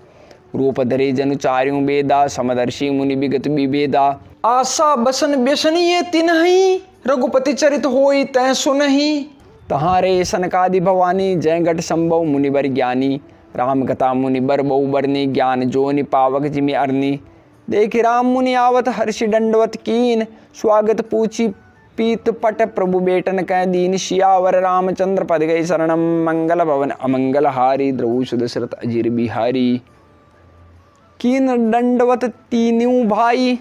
रूप धरे जनु चार्यों वेदा, समदर्शी मुनि विगत विभेदा। आशा बसन व्यसन ये तिन्हि, रघुपति चरित होई तै सुनहि। तहारे सनकादि भवानी, जय घट संभव मुनिवर ज्ञानी। राम कथा मुनि बर बहु बरनी, ज्ञान जोनि पावक जिमि अरनी। देखि राम मुनि आवत, हर्षि दंडवत कीन। स्वागत पूछी पीत पट, प्रभु बेटन कह दीन। सियावर रामचंद्र पद गई शरणम। मंगल भवन अमंगल हारी, द्रवोष दशरथ अजीर बिहारी। कीन दंडवत तीन्यू भाई,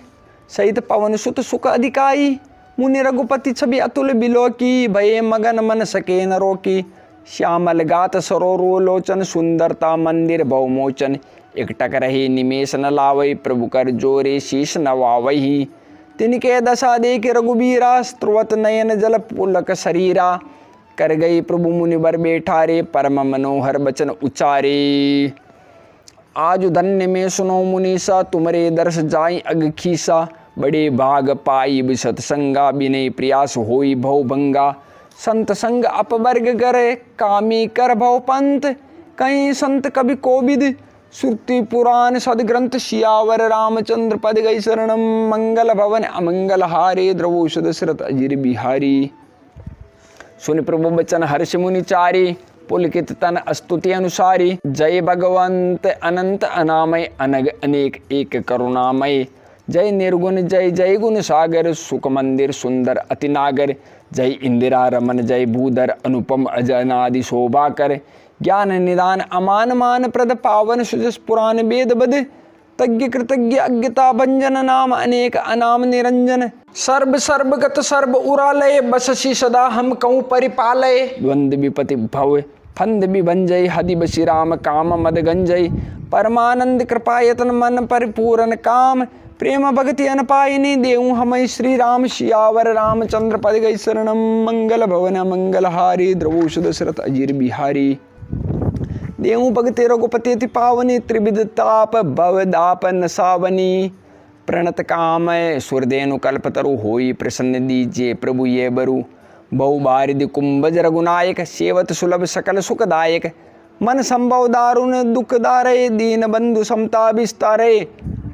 सहित पवन सुत सुख अधिकाई। मुनि रघुपति छवि अतुल बिलोकी, भये मगन मन सके न रोकी। श्यामल गात सरोलोचन सुंदरता मंदिर बहुमोचन। एकटक रहे निमेष न लावई प्रभु कर जोरे शीश नवावही। तिनके दशा देख रघुबीरा स्त्रुवत नयन जल पुलक शरीरा। कर गई प्रभु मुनिवर बैठारे परम मनोहर बचन उचारे। आज धन्य में सुनो मुनीसा तुमरे दर्श जाई अगखीसा। बड़े भाग पाई बिसत संगा विनय प्रयास होई भव भंगा। संत संग अपवर्ग करे कामी कर भव पंथ। कहीं संत कवि कोविद श्रुति पुराण सदग्रंथ सियावर रामचंद्र पद गई शरणम। मंगल भवन अमंगल हारे द्रवोष दशरथ अजिर बिहारी। सुन प्रभु बचन हर्ष मुनि चारी पुलकित तन स्तुति अनुसारी। जय भगवंत अनंत अनामय अनग अनेक एक करुणामय। जय निर्गुण जय जय गुण सागर सुख मंदिर सुंदर अति नागर। जय इंदिरा रमन जय भूधर अनुपम अजनादि शोभाकर। ज्ञान निदान अमान मान प्रद पावन सुजस पुराण वेद बद। तज्ञ कृतज्ञ अज्ञता भंजन नाम अनेक अनाम निरंजन। सर्व सर्वगत सर्व उरालय बससी सदा हम कहूँ परिपालय। द्वंद विपति भव फंद विभंजय हदि बसी राम काम मद गंजय। परमानंद कृपा यतन मन परिपूर्ण काम। प्रेम भक्ति अनपायनी देऊ हमें श्री राम सियावर रामचंद्र पद गई शरणम। मंगल भवन मंगल हारी द्रवोष दशरथ अजिर बिहारी। देऊ भगते रघुपति पावनी त्रिविध ताप भवदाप नसावनी। प्रणत काम सुरदेनु कल्पतरु होई प्रसन्न दीजिए प्रभु ये बरु। बहु बारिद कुंभज रघुनायक सेवत सुलभ सकल सुखदायक। मन संभव दारुण दुखदारे दीन बंधु समता विस्तारे।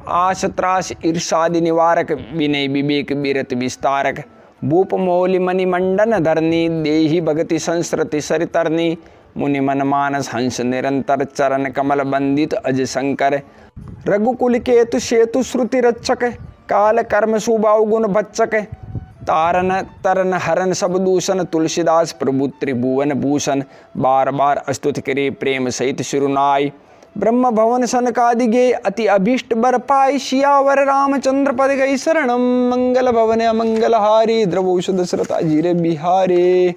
आश त्रास ईर्षादि निवारक विनय विवेक विरत विस्तारक। भूप मौलि मणि मंडन धरनी देहि भगति संस्कृति सरितरनी। मुनि मन मानस हंस निरंतर चरण कमल बंदित अज शंकर। रघुकुल केतु सेतु श्रुति रक्षक। काल कर्म सुबाहु गुण भक्षक। तारन तरन हरन सब दूषण तुलसीदास प्रभु त्रिभुवन भूषण। बार बार स्तुति करे प्रेम सहित शिरुनाई। ब्रह्म भवन सनकादि गे अति अभीष्ट बर पाई। सियावर रामचंद्र पद गई शरणम। मंगल भवन अमंगल हारी द्रवोष दशरथ अजिर बिहारे।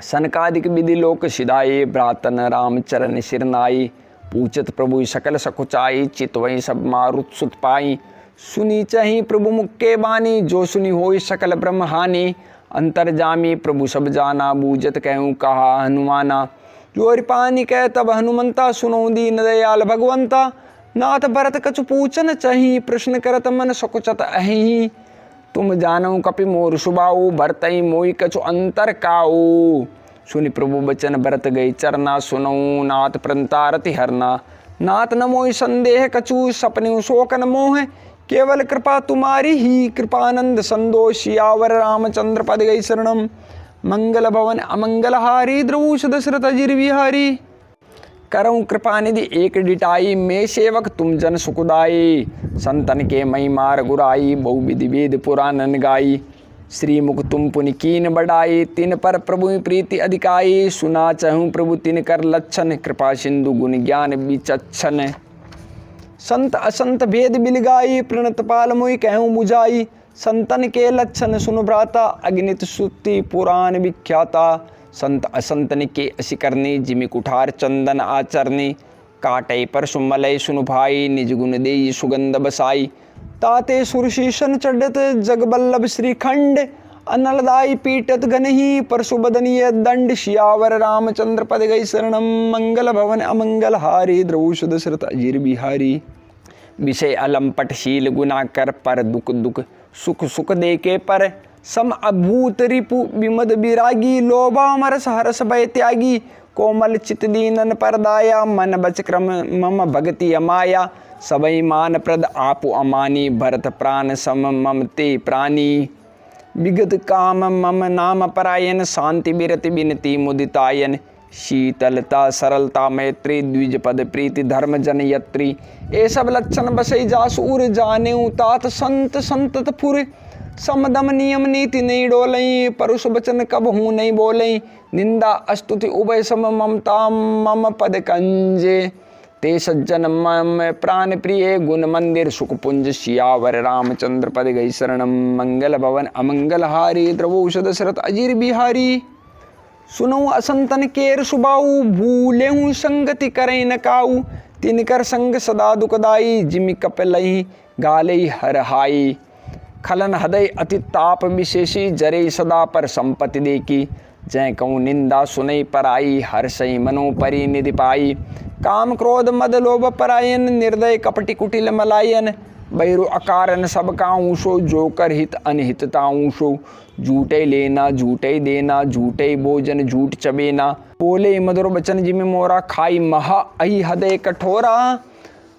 सनकादिक विधि लोक सिधाई भ्रातन राम चरण सिरनाई। पूछत प्रभु सकल सकुचाई चितवई सब मारुत सुत पाई। सुनी चही प्रभु मुक्के बानी जो सुनी होई सकल ब्रह्म हानि। अंतर्जामी प्रभु सब जाना बूझत कहूँ कहा हनुमाना। जो पानी कह तब हनुमंता सुनो दीन दयाल भगवंता। नाथ भरत कछु पूछन चही प्रश्न करत मन सकुचत अहि। तुम जानो कपि मोर सुबाऊ भरतई मोई कछु अंतर काऊ। सुनि प्रभु बचन भरत गई चरना सुनऊ नाथ प्रंतारति हरना। नाथ न मोहि संदेह कछु सपने शोक न मोह। केवल कृपा तुम्हारी ही कृपानंद संदोष सियावर रामचंद्र पद गई शरणम। मंगल भवन अमंगल हारी द्रवोष दशरथ अजिर बिहारी। करऊँ कृपा निधि एक डिटाई में सेवक तुम जन सुखदाई। संतन के महिमा रघुराई बहु विधि वेद पुराणन गाई। श्री मुख तुम पुनि कीन बढ़ाई तिन पर प्रभु प्रीति अधिकाई। सुना चहूँ प्रभु तिन कर लक्षण कृपा सिंधु गुण ज्ञान विचक्षण। संत असंत भेद बिलगाई प्रणत पाल मोहि कहूँ बुझाई। संतन के लक्षण सुन भ्राता अग्नित सुति पुराण विख्याता। संत असंतन के असी करनी जिमि कुठार चंदन आचरनी। काटई पर सुमलय सुनु भाई निज गुण देई सुगंध बसाई। ताते सुरशीसन चढ़त जगबल्लभ श्रीखंड। अनलदाई पीटत घनही परशुबदनीय दंड। सियावर रामचंद्र पद गई शरणम। मंगल भवन अमंगल हारी द्रवोष दशरथ अजिर बिहारी। विषय अलंपट शील गुना कर पर दुख दुख सुख सुख देके पर। सम अभूत रिपु विमद विरागी। लोभा मरस हरस भय त्यागी। कोमल चित दीनन पर दाया मन बच क्रम मम भगति अमाया। सबई मान प्रद आपु अमानी भरत प्राण सम मम ते प्राणी। विगत काम मम नाम परायन शांति विरति विनति मुदितायन। शीतलता सरलता मैत्री द्विज पद प्रीति धर्म जन यत्री। ए सब लक्षण बसई जासूर जाने तात संत संतत पुर। समदम नियम नीति नहीं डोलई परुष बचन कब हूँ नहीं बोलई। निंदा अस्तुति उभय सम ममता मम पद कंजे। ते सज्जन मम प्राण प्रिय गुण मंदिर सुखपुंज। सियावर रामचंद्र पद गई शरणम। मंगल भवन अमंगल हारी द्रवोष दशरथ अजिर बिहारी। सुनऊ असंतन केर सुबाऊ, भूलेहूँ संगति करें न काऊ। तिनकर संग सदा दुखदाई, जिमि कपलहि गालई हर हाई। खलन हृदय अति ताप विशेषी, जरे सदा पर संपत्ति देखी। जय कहूँ निंदा सुनई पराई, हर सही मनो परि निधि पाई। काम क्रोध मद लोभ परायन, निर्दय कपटि कुटिल मलायन। बैरु अकारण सब काऊँसो, जो कर हित अनहित ताऊँसो। झूठे लेना झूठे देना, झूठे भोजन झूठ चबेना। बोले मधुर बचन जिमि मोरा, खाई महा अहि हृदय कठोरा।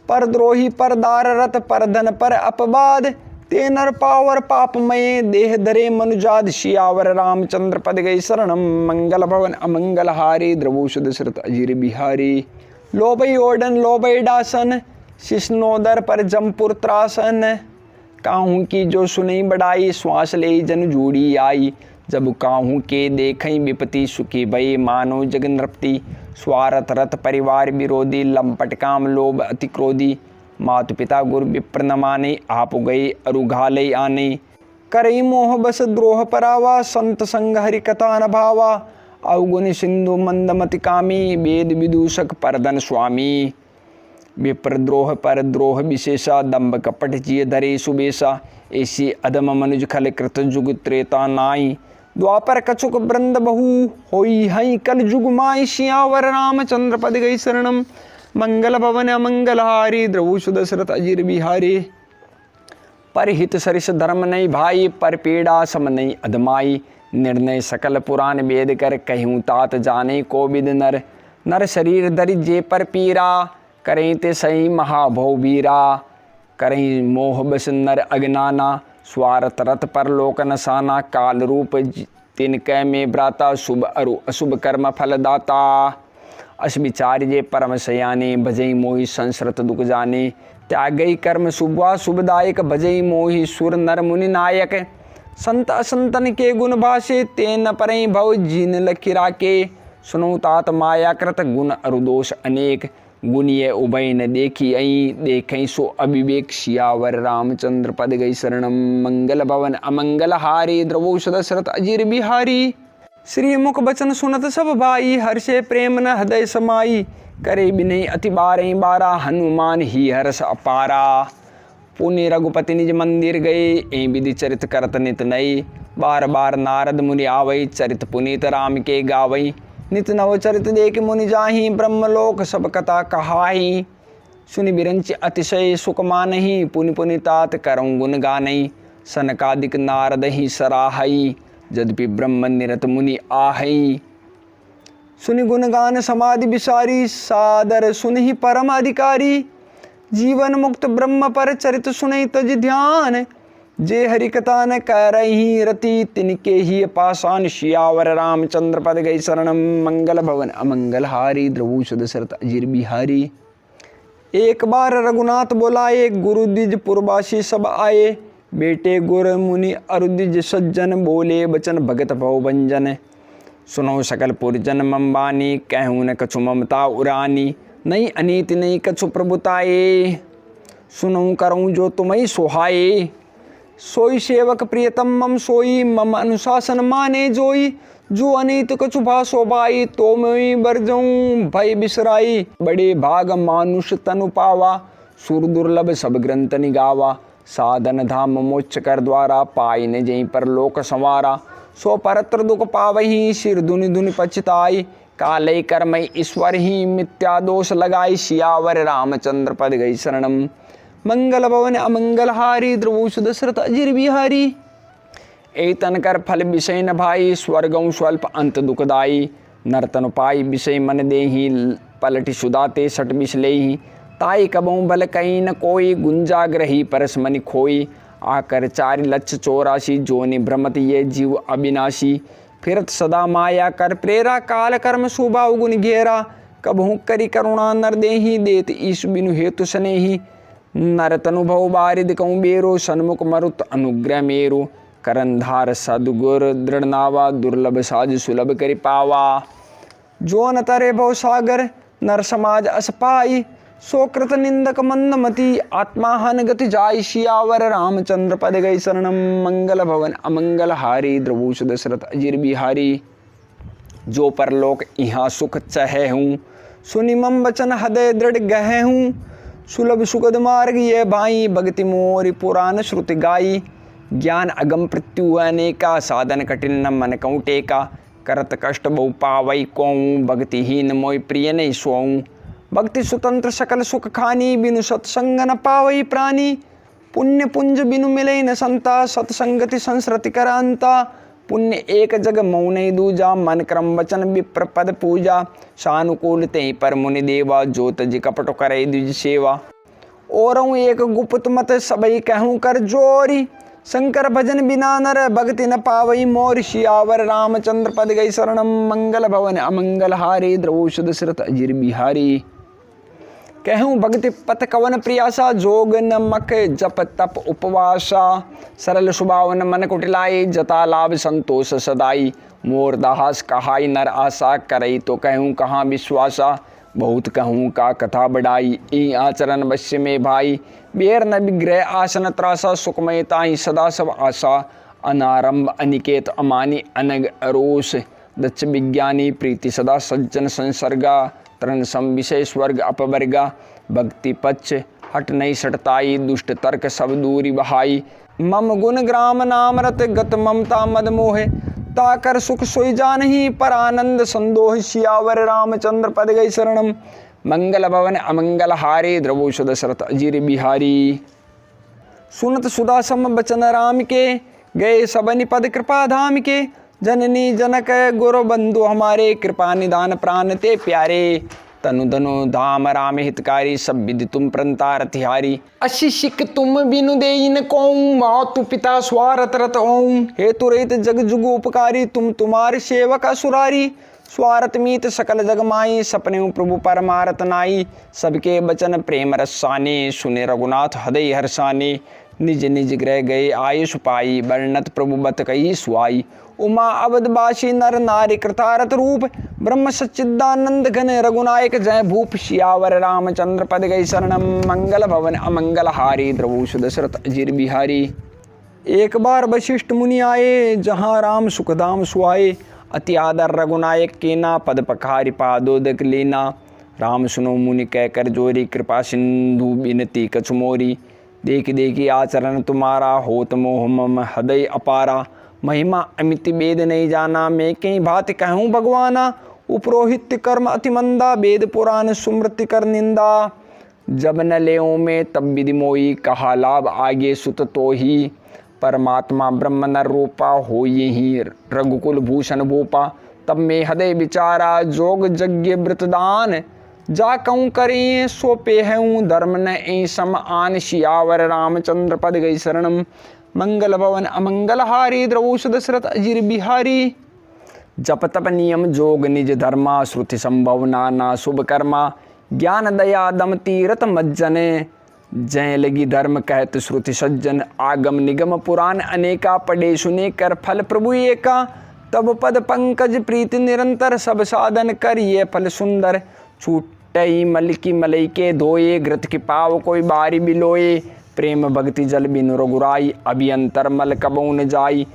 पर द्रोही पर दार रत, पर धन पर अपवाद। ते नर पावर पापमय, देह धरे मनुजाद। सियावर रामचंद्र पद गई शरणम, मंगल भवन अमंगल हारी। द्रवोष दशरथ अजीर बिहारी। लोभई ओडन लोभई डासन, शिष्णोदर पर जमपुर त्रासन। काहू की जो सुनई बढ़ाई, श्वास ले जन जूड़ी आई। जब काहू के देखई विपति, सुखी भई मानो जग नृपति। स्वार्थ रथ परिवार विरोधी, लंपट काम लोभ अति क्रोधी। मातु पिता गुरु विप्र न माने, आप गए अरुघालय आने। करई मोह बस द्रोह परावा, संत संग हरि कथा न भावा। अवगुण सिंधु मंदमति कामी, वेद विदूषक परदन स्वामी। विप्र द्रोह पर द्रोह विशेषा, दम्भ कपट जिय धरे सुबेशा। ऐसी अदम मनुज खल कृत जुग त्रेता नाई। द्वापर कछुक वृंद बहु, होई हई कल जुग माई। सियावर रामचंद्र पद गई शरणम, मंगल भवन अमंगल हारी। द्रवोष दशरथ अजीर बिहारी। पर हित सरिस धर्म नहीं भाई, पर पीड़ा सम नहीं अधमाई। निर्णय सकल पुराण वेद कर, कहूँ तात जाने को विद नर। नर शरीर धरि जे पर पीरा, करें ते सही महाभव वीरा। करें मोह बस नर अज्ञाना, स्वार्थ रथ पर लोक नसाना। काल रूप तिनकै में भ्राता, शुभ अरु अशुभ कर्म फलदाता। अस विचार जे परम सयाने, भजई मोहि संसृत दुख जाने। त्यागई कर्म शुभा शुभदायक, भजई मोहि सुर नर मुनि नायक। संत असंतन के गुण भाषे, ते न परई भव जिन लखिरा के। सुनो तात माया कृत, गुण अरु दोष अनेक। गुण ये उभय न देखी अई, देखई सो अविवेक। सियावर रामचंद्र पद गई शरणम, मंगल भवन अमंगल हारी। द्रवोष दशरथ अजीर बिहारी। श्री मुख बचन सुनत सब भाई, हर्षे प्रेम न हृदय समाई। करे बिनय अति बारहि बारा, हनुमान ही हर्ष अपारा। पुण्य रघुपति निज मंदिर गए, ए विधि चरित करत नित नई। बार बार नारद मुनि आवई, चरित पुनीत राम के गावई। नित नव चरित देख मुनि जाहि, ब्रह्मलोक सब कथा कहाहि। सुनि बिरंच अतिशय सुख मानहि, पुनि पुनितात करऊँ गुण गानहि। सनकादिक नारद ही सराहई, यद्यपि ब्रह्म निरत मुनि आहई। सुनि गुणगान समाधि विसारी, सादर सुनि परम अधिकारी। जीवन मुक्त ब्रह्म पर चरित सुनई तज ध्यान। जे हरि कथा न करहि रति, तिनके ही पाषाण। सियावर रामचंद्र पद गई शरणम, मंगल भवन अमंगल हारी। द्रवोष दशरथ अजीर बिहारी। एक बार रघुनाथ बोलाए, गुरु द्विज पुरवासी सब आए। बेटे गुर मुनि अरुद्विज सज्जन, बोले बचन भगत भव भंजन। सुनो सकल पुरजन मम्बानी, कहूँ न कछु ममता उरानी। नहीं अनीति नहीं कछु प्रभुताए, सुनऊँ करऊँ जो तुम्हें सुहाए। सोई सेवक प्रियतम मम सोई, मम अनुशासन माने जोई। जो अनीत कछु भासो बाई, तो मैं बरजऊँ भय बिसराई। बड़े भाग मानुष तनु पावा, सुर दुर्लभ सब ग्रंथ निगावा। साधन धाम मोक्ष कर द्वारा, पाई न जहीं पर लोक संवारा। सो परत्र दुख पावही, सिर धुनि धुनि पछताई। कालय कर्म ईश्वर ही, मिथ्या दोष लगाई। सियावर रामचंद्र पद गई शरणम, मंगल भवन अमंगल हारी। द्रवोष दशरथ अजीर बिहारी। एतन कर फल विषय न भाई, स्वर्गं स्वल्प अंत दुखदाई। नर्तन पाई विषय मन देहि, पलटि सुदाते सट विष लेहि। ताई कबहु भल कहीं न कोई, गुंजाग्रही परस मनि खोई। आकर 4 लक्ष 84, जोनि भ्रमत ये जीव अविनाशी। फिरत सदा माया कर प्रेरा, काल कर्म शोभा गुण घेरा। कबहु करी करुणा नर देहि, देत ईश बिनु हेतु स्नेहि। नरतनुभव बारिद कहूँ बेरो, सन्मुख मरुत अनुग्रह मेरो। करंधार सदगुर दृढ़नावा, दुर्लभ साज सुलभ करि पावा। जो न तरे भव सागर, नर समाज अस पाई। सोकृत निंदक मंदमति, आत्माहन गति जाय। सियावर रामचंद्र पद गई शरणम, मंगल भवन अमंगल हारी। द्रवोष दशरथ अजीर बिहारी। जो परलोक यहाँ सुख चहे हूँ। सुनि मम वचन हृदय दृढ़ गहे हूँ। सुलभ सुगद मार्ग ये भाई, भक्ति मोरी पुराण श्रुति गाई। ज्ञान अगम प्रत्यु अनेका, साधन कठिन न मन कहूँ टेका। करत कष्ट बहु पावई कहूँ, भक्तिहीन मोय प्रिय नहीं सोऊँ। भक्ति स्वतंत्र सकल सुख खानी, बिनु सत्संग न पावई प्राणी। पुण्य पुंज बिनु मिले न संता, सत्संगति संसृति करांता। पुण्य एक जग मौन दूजा, मन क्रम वचन विप्र पद पूजा। सानुकूल ते पर मुनि देवा, जोत जी कपट करे द्विज सेवा। औरऊ एक गुप्त मत, सबई कहूँ कर जोरी। शंकर भजन बिना नर, भक्ति न पावई मोर। सियावर रामचंद्र पद गई शरणम, मंगल भवन अमंगल हारी। द्रवोषध दशरथ अजीर बिहारी। कहूँ भक्ति पथ कवन प्रियासा, जोग नमक जप तप उपवासा। सरल सुभावन मन कुटिलाई, जता लाभ संतोष सदाई। मोर दास कहाई नर आशा, करई तो कहूँ कहाँ विश्वासा। बहुत कहूँ का कथा बढ़ाई, ई आचरण वश्य में भाई। बेर न विग्रह आसन त्रासा, सुखमय ताई सदा सब आशा। अनारंभ अनिकेत अमानी, अनग अरोष दक्ष विज्ञानी। प्रीति सदा सज्जन संसर्गा, तरण सम विषय स्वर्ग अपवर्गा। भक्ति पक्ष हट नहीं सटताई, दुष्ट तर्क सब दूरी बहाई। मम गुण ग्राम नाम रत, गत ममता मद मोहे। ताकर सुख सोई जानही, पर आनंद संदोह। सियावर रामचंद्र पद गई शरणम, मंगल भवन अमंगल हारे। द्रवोषध दशरथ अजीर बिहारी। सुनत सुधा सम बचन राम के, गए सबनि पद कृपा धाम के। जननी जनक गुरु बंधु हमारे, कृपा निदान प्राण ते प्यारे। तनु धनु धाम राम हितकारी, सब विधि तुम प्रंतार तिहारी। असी सिख तुम बिनु देई न कहूँ, मातु पिता स्वारथ रत ओं। हेतु रहित जग जुग उपकारी, तुम तुम्हारे सेवक असुरारी। स्वारथ मीत सकल जग माई, सपने प्रभु परमारथ नाई। सबके बचन प्रेम रसाने, सुने रघुनाथ हृदय हर्षाने। निज निज ग्रह गए आयुष पाई, वर्णत प्रभु बत कही सुआई। उमा अवधवासी नर नारी कृतारथ रूप, ब्रह्म सच्चिदानंद घन रघुनायक जय भूप। सियावर रामचंद्र पद गई शरणम, मंगल भवन अमंगल हारी। द्रवोष दशरथ अजीर बिहारी। एक बार वशिष्ठ मुनि आए, जहाँ राम सुखधाम सुहाए। अति आदर रघुनायक के ना, पद पखारी पादोदक लेना। राम सुनो मुनि कह कर जोरी, कृपा सिंधु बिनती कछु मोरी। देख देखी आचरण तुम्हारा, होत मोह मम हृदय अपारा। महिमा अमित वेद नहीं जाना, मैं कई बात कहूँ भगवाना। उपरोहित कर्म अति मंदा, वेद पुराण सुमृति कर निंदा। जब न लेओ में तब विधि मोई, कहा लाभ आगे सुत तो ही। परमात्मा ब्रह्म नर रूपा, हो ही रघुकुल भूषण भूपा। तब में हृदय विचारा, जोग यज्ञ व्रतदान। जा कहूँ करें सो पे हूँ, धर्म न ए सम आन। सियावर रामचंद्र पद गई शरणम, मंगल भवन अमंगल हारी। द्रवोष दशरथ अजीर बिहारी। जप तप नियम जोग निज धर्मा, श्रुति संभव नाना शुभ कर्मा। ज्ञान दया दम तीरथ मज्जने, जय लगी धर्म कहत श्रुति सज्जन। आगम निगम पुराण अनेका, पढ़े सुने कर फल प्रभु एका। तब पद पंकज प्रीति निरंतर, सब साधन कर ये फल सुंदर। छूटई मल की मलई के धोए, घृत की पाव कोई बारी बिलोए। प्रेम भक्ति जल बिनु रघुराई, अभियंतर मल कबऊ न जाई।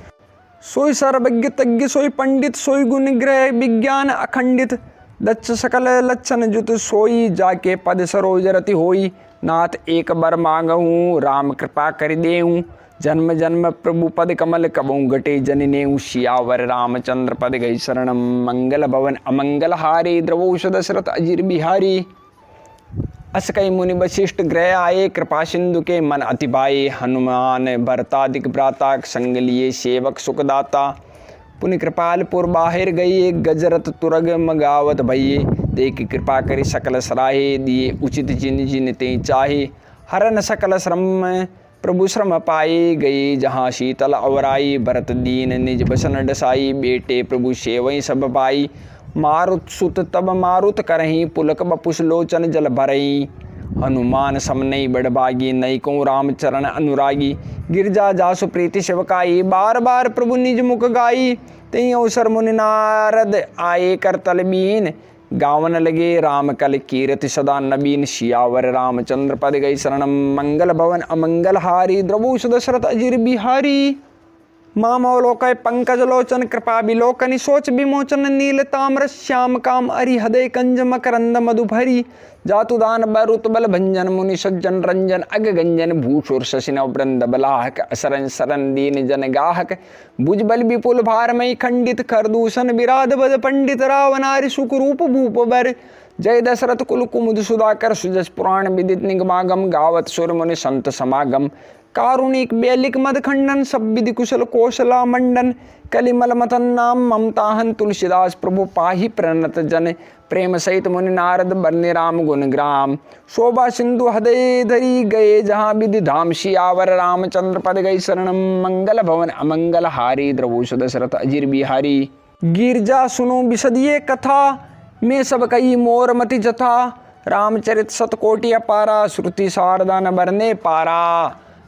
सोई सर्वज्ञ तज्ञ सोई पंडित, सोई गुण ग्रह विज्ञान अखंडित। दक्ष सकल लक्षण जुत सोई, जाके पद सरोज रति होई। नाथ एक बर मांगहूँ, राम कृपा कर देऊँ। जन्म जन्म प्रभु पद कमल, कबऊ घटे जननेऊ। सियावर रामचंद्र पद गई शरणम, मंगल भवन अमंगल हारी। द्रवोष दशरथ अजीर बिहारी। अस कई मुनि वशिष्ठ ग्रह आए, कृपा सिंधु के मन अति भाए। हनुमान भरतादिक भ्राता, संग लिए सेवक सुखदाता। पुनि कृपालपुर बाहिर गई, गजरत तुरग मगावत भइये। देख कृपा करी सकल सराहे, दिए उचित जिन जिन ते चाहे। हरन सकल श्रम प्रभु श्रम पाए, गई जहाँ शीतल अवराई। भरत दीन निज बसन डसाई, बेटे प्रभु सेवई सब पाई। मारुत सुत तब मारुत करही, पुलक बपुष लोचन जल भरई। हनुमान सम नहीं बड़भागी, नई को राम चरण अनुरागी। गिरजा जासु प्रीति शिवकाई, बार बार प्रभु निज मुख गाई। तई अवसर मुनि नारद आए कर तलबीन, गावन लगे राम कल कीरति सदा नबीन। सियावर रामचंद्र पद गई शरणम, मंगल भवन अमंगल हारी। द्रवोष दशरथ अजीर बिहारी। मामवलोकय पंकज लोचन कृपा विलोकनि सोच विमोचन नील ताम्र श्याम काम अरि हृदय कंज मकरंद मधुभरी जातुदान बरुतबल भंजन मुनि सज्जन रंजन अग गंजन भूषुर शशिनव वृंद बलाहक असरन सरन दीन जन गाहक भुजबल विपुल भारमय खंडित खरदूषण विराध बद पंडित रावनारि सुखरूप भूप बर जय दशरथ कुल कुमुद सुधाकर सुजस पुराण विदित निगमागम गावत सुर मुनि संत समागम कारुणिक बेलिक मद खंडन सब विधि कुशल कौशला मंडन कलिमल मतन नाम ममताहन तुलसीदास प्रभु पाहि प्रणत जन प्रेम सहित मुनि नारद बरने राम गुण ग्राम शोभा सिंधु हृदय धरी गए जहाँ विधि धाम शियावर रामचंद्र पद गई शरणम मंगल भवन अमंगल हारी द्रवोष दशरथ अजीर बिहारी गिरजा सुनो विशदीय कथा में सब कई मोर मति जथा रामचरित सतकोटि अपारा श्रुति शारदा न बरने पारा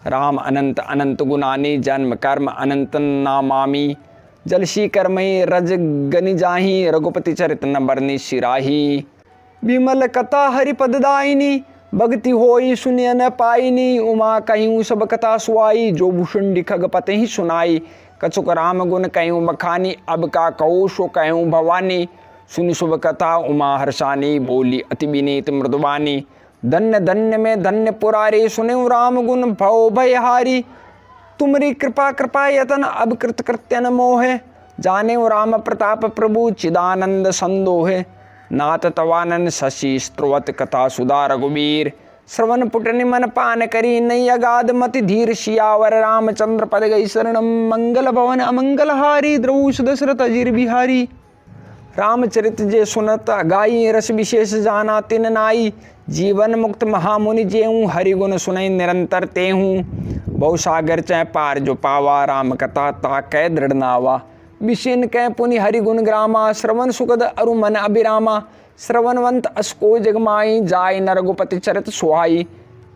राम अनंत अनंत गुणानी जन्म कर्म अनंत नामामी जलशी कर्मई रज गनि जाही रघुपति चरित न बरनी शिराही विमल कथा हरिपददायिनी भक्ति होई सुनिय न पाइनी उमा कहीं सब कथा सुआई जो भूषुंडी खगपते ही सुनाई कछुक राम गुण कहीं बखानी अब का कहूँ सो कहूँ भवानी सुनि शुभ कथा उमा हर्षानी बोली अति विनीत मृदुबानी धन्य धन्य में धन्य पुरारी सुने राम गुण भव भयहारी तुमरी कृपा कृपा यतन अब कृत कृत्यन मोहे जाने राम प्रताप प्रभु चिदानंद संदोहे नाथ तवानन शशि स्त्रुवत कथा सुधा रघुबीर श्रवण पुटनि मन पान करी नई अगाध मति धीर शियावर रामचंद्र पद गई शरणम मंगल भवन अमंगल हारी द्रौष दशरथ अजीर बिहारी रामचरित जे सुनत गाई रस विशेष जाना तिन नाई जीवन मुक्त महामुनि जेहूँ हरिगुण सुनई निरंतर तेहूँ बहुसागर चै पार जो पावा राम कथा ता कै दृढ़ नावा विषिन कै पुनि हरिगुण ग्रामा श्रवण सुखद अरु मन अभिरामा श्रवणवंत अस्को जगमाई जाय न रघुपति चरित सुहाई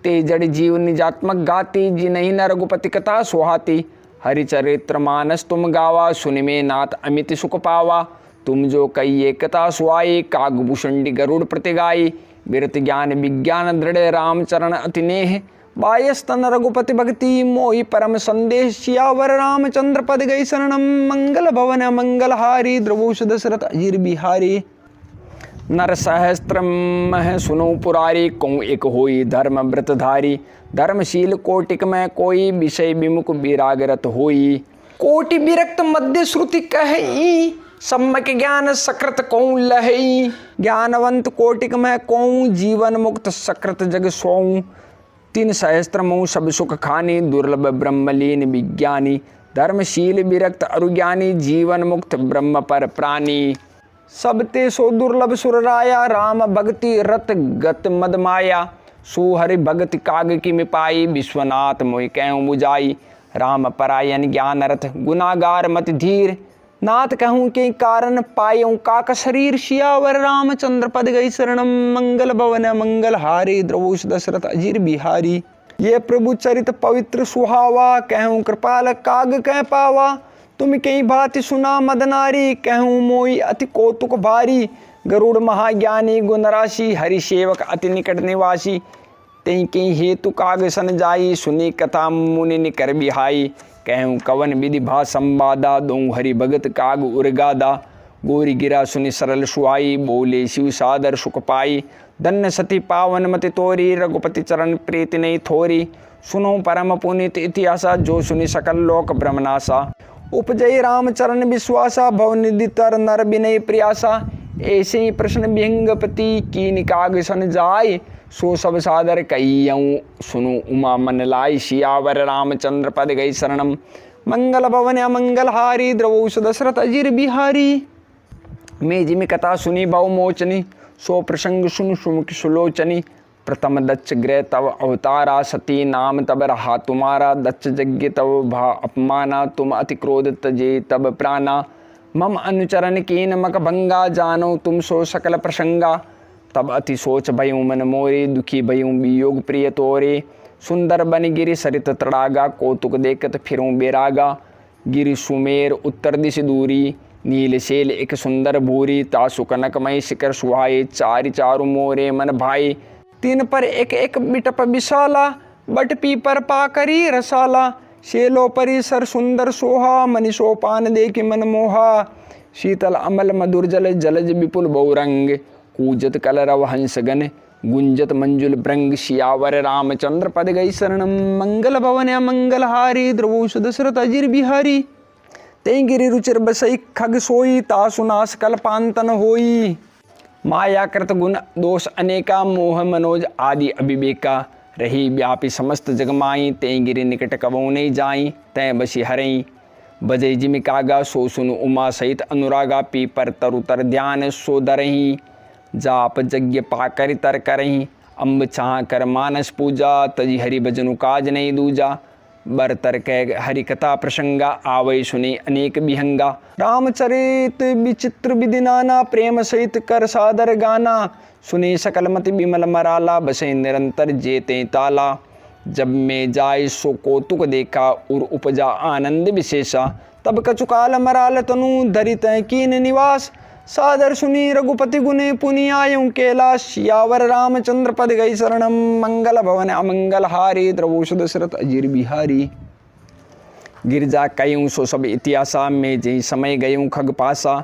ते जड़ जीव निजात्मक गाती जिनहि न रघुपति कथा सुहाती हरिचरित्र मानस तुम गावा सुनि में नाथ अमित सुख पावा तुम जो कई एकता सुआई कागभूषणी गरुड़ प्रतिगाई विरत ज्ञान विज्ञान दृढ़ रामचरण अतिनेह बायस्तन रघुपति भक्ति मोहि परम संदेश सियावर रामचंद्र पद गई शरणम मंगल भवन मंगल हारी द्रवोष दशरथ अजीर बिहारी नर सहस्त्र मह सुनो पुरारी कौ एक होई धर्म व्रतधारी धर्मशील कोटिक में कोई विषय विमुख विरागरत होई कोटि विरक्त मध्य श्रुति कही सम्यक ज्ञान सकृत कौं लहई ज्ञानवंत कोटिक में कौं जीवन मुक्त सकृत जग सोऊं तीन सहस्त्र मऊ सब सुख खानी दुर्लभ ब्रह्मलीन विज्ञानी धर्मशील विरक्त अरुज्ञानी जीवन मुक्त ब्रह्म पर प्राणी सब ते सो दुर्लभ सुरराया राम भक्ति रत गत मदमाया सुहरि भगति काग की मिपाई विश्वनाथ मोहि कहूँ बुझाई राम परायण ज्ञान रथ गुनागार मत धीर नाथ कहूँ के कारण पायऊँ काक शरीर शियावर रामचंद्र पद गई शरणम मंगल भवन मंगल हारी द्रवोष दशरथ अजीर बिहारी ये प्रभु चरित पवित्र सुहावा कहूँ कृपाल काग कह पावा तुम कई भांति सुना मदनारी कहूँ मोई अति कौतुक भारी गरुड़ महाज्ञानी गुण राशि हरि सेवक अति निकट निवासी तई कई हेतु काग सन जाई सुनी कथा मुनि निकर बिहाई कहूँ कवन विधि भा संवादा दो हरि भगत काग उर्गादा गोरी गिरा सुनि सरल सुहाई बोले शिव सादर सुख पाई धन्य सती पावन मति तोरी रघुपति चरण प्रीति नहीं थोरी सुनो परम पुनीत इतिहासा जो सुनि सकल लोक ब्रह्मनासा उपजय रामचरण विश्वासा भवनिधि तर नर विनय प्रयासा ऐसे ही प्रश्न विहंगपति की निकाग सन जाय सो सब सादर कईयऊँ सुनु उमा मन लाई सियावर रामचंद्र पद गई शरणम मंगल भवन अमंगल हारी द्रवोष दशरथ अजीर बिहारी मैं जिमि कथा सुनी भव मोचनी सो प्रसंग सुन सुमुख सुलोचनी प्रथम दच्च गृह तव अवतारा सती नाम तब रहा तुम्हारा दच्च यज्ञ तव भा अपमाना तुम अति क्रोध तजे तब प्राणा मम अनुचरण कीन मक भंगा जानो तुम सो सकल प्रसंगा तब अति सोच भयूँ मन मोरे दुखी भयूँ वियोग प्रिय तोरे सुंदर बन गिरि सरित तड़ागा कौतुक देखत फिरूँ बेरागा गिरि सुमेर उत्तर दिश दूरी नील शैल एक सुंदर भूरी तासु कनकमय शिखर सुहाए चारि चारु मोरे मन भाई तीन पर एक एक बिटप विशाला बट पी पर पाकरी रसाला शेलो परिसर सुंदर सोहा, मनीषोपान देख मन मोहा। शीतल अमल मधुर जल, जलज विपुल बहुरंग। कूजत कलरव हंसगन, गुंजत मंजुल भृंग। सियावर रामचंद्र पद गई शरणम, मंगल भवन अमंगल हारी। द्रवोष दशरथ अजिर बिहारी। ते गिरि रुचिर बसई खग सोई, तासु नास कल्पांतन होई। माया कृत गुण दोष अनेका, मोह मनोज आदि अविवेका। रही व्यापी समस्त जगमाई, ते गिरि निकट कबो नहीं जाई। तै बसी हरई बजई जिमि कागा, सो सुनु उमा सहित अनुरागा। पीपर तरुतर ध्यान सो दरही, जाप यज्ञ पाकर तर करही। अम्ब चाह कर मानस पूजा, तजी हरि भजनु काज नहीं दूजा। बरतर कह हरि कथा प्रसंगा, आवै सुनी अनेक विहंगा। रामचरित विचित्र विधि नाना, प्रेम सहित कर सादर गाना। सुने सकल मति विमल मराला, बसे निरंतर जेते ताला। जब में जाय सो कौतुक देखा, उर उपजा आनंद विशेषा। तब कचुकाल मराल तनु, धरित कीन निवास। सादर सुनी रघुपति गुने, पुनि आयु कैलाश। सियावर रामचंद्र पद गई शरणम, मंगल भवन अमंगल हारी। द्रवोष दशरथ अजिर बिहारी। गिरजा कयूँ सो सब इतिहासा, में जई समय गयूँ खग पासा।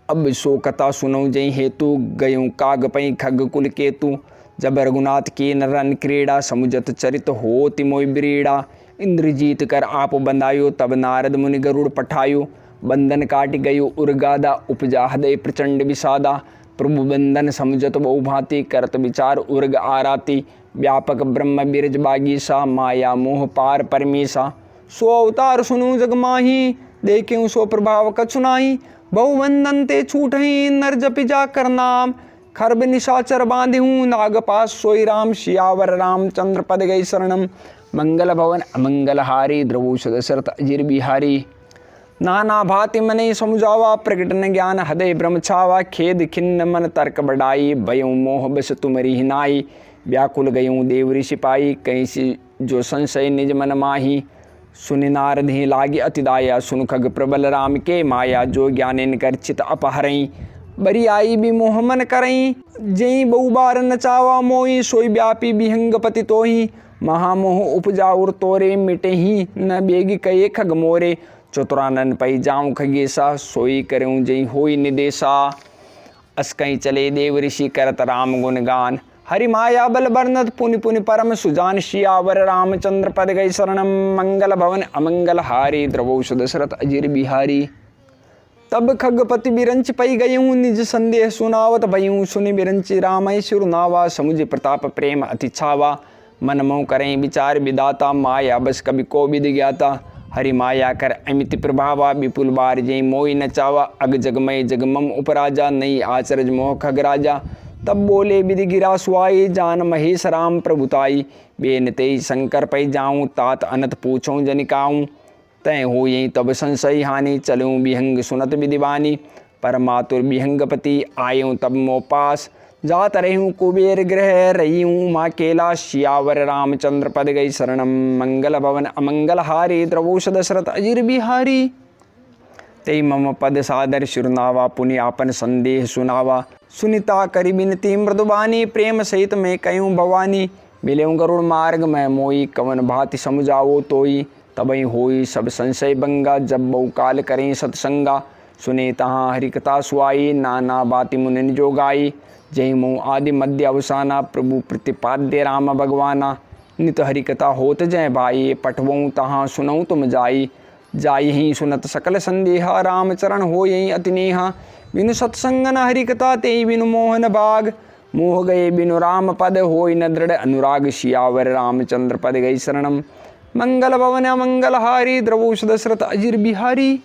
अब सो कथा सुनऊ जई हेतु, गयूँ काग पई खग कुल केतु। जब रघुनाथ की नरन क्रीड़ा, समुझत चरित होति मोय ब्रीड़ा। इंद्रजीत कर आप बंधायो, तब नारद मुनि गरुड़ पठायो। बंधन काटि गयो उर्गादा, उपजा हृदय प्रचंड विषादा। प्रभु बंधन समुझत बहु भांति, करत विचार उर्ग आराती। व्यापक ब्रह्म बिरज बागीसा, माया मोह पार परमेशा। सो अवतार सुनु जग माही, देखें सो प्रभाव कछु नाही। बहु बंधन ते छूटहि, नर जपि जाकर नाम। खरब निशाचर बांधेहूँ, नागपास सोई राम। सियावर रामचंद्र पद गई शरणम, मंगल भवन अमंगल हारी। द्रवोष दशरथ अजिर बिहारी। नाना भांति मने समुझावा, प्रकट न ज्ञान हृदय ब्रह्म छावा। खेद खिन्न मन तर्क बढ़ाई, भयउ मोह बस तुमरी हिनाई। व्याकुल गयूँ देव ऋषि पाई, कहीं जो संशय निज मन माही। सुनि नारद ही लागी अति दाया, सुन खग प्रबल राम के माया। जो ज्ञानेन कर चित अपहरई, बरी आई भी मोह मन करई। जई बहु बार नचावा मोही, सोई व्यापी विहंग पति तोही। महामोह उपजा उर तोरे, मिटे ही न बेगी कये खग मोरे। चतुरानन पई जाऊँ खगेसा, सोई करूँ जई होई निदेशा। अस्कई चले देव ऋषि करत राम गुण गान। हरि माया बल बरनत पुनि पुनि परम सुजान। सियावर रामचंद्र पद गई शरणम, मंगल भवन अमंगल हारी। द्रवोष दशरथ अजिर बिहारी। तब खगपति बिरंच पई गयूँ, निज संदेह सुनावत भयूँ। सुनि बिरंचि रामय सिरुनावा, समुझ प्रताप प्रेम अति छावा। मन मोह करें विचार विदाता, माया बस कभी को विद ज्ञाता। हरि माया कर अमित प्रभावा, विपुल बार जय मोई नचावा। अग जगमय जगमम उपराजा, नई आचरज मोह खग राजा। तब बोले विधि गिरा सुआई, जान महेश राम प्रभुताई। बेनते शंकर पै जाऊँ, तात अनत पूछूँ जनिकाऊँ। तय हो यही तब संशय हानि, चलूँ विहंग सुनत विधिवानी। परमातुर विहंगपति आयूँ तब मो पास, जात रहूँ कुबेर ग्रह रहीऊँ माँ कैलाश। सियावर रामचंद्र पद गई शरणम, मंगल भवन अमंगल हारी। द्रवोष दशरथ अजिर बिहारी। ते मम पद सादर शिरुनावा, पुनि आपन संदेह सुनावा। सुनिता करि बिनती मृदुबानी, प्रेम सहित मैं कयूँ भवानी। मिलेऊँ गरुड़ मार्ग मैं मोई, कवन भांति समुझावो तोई। तबई होई सब संशय बंगा, जब बहु काल करें सत्संगा। सुने तहाँ हरिकथा सुआई, नाना बाति मुनि जो गाई। जय मोह आदि मध्य अवसाना, प्रभु प्रतिपाद्य राम भगवाना। नित हरिकथा होत जय भाई, पठवऊँ तहाँ सुनऊँ तुम जाई। जाई ही सुनत सकल संदेहा, राम चरण हो यही अति नेहा। बिनु सत्संग न हरिकथा, ते बिनु मोहन भाग। मोह गए बिनु राम पद, होई न दृढ़ अनुराग। सियावर रामचंद्र पद गई शरणम, मंगल भवन अमंगल हारी। द्रवोष दशरथ अजिर बिहारी।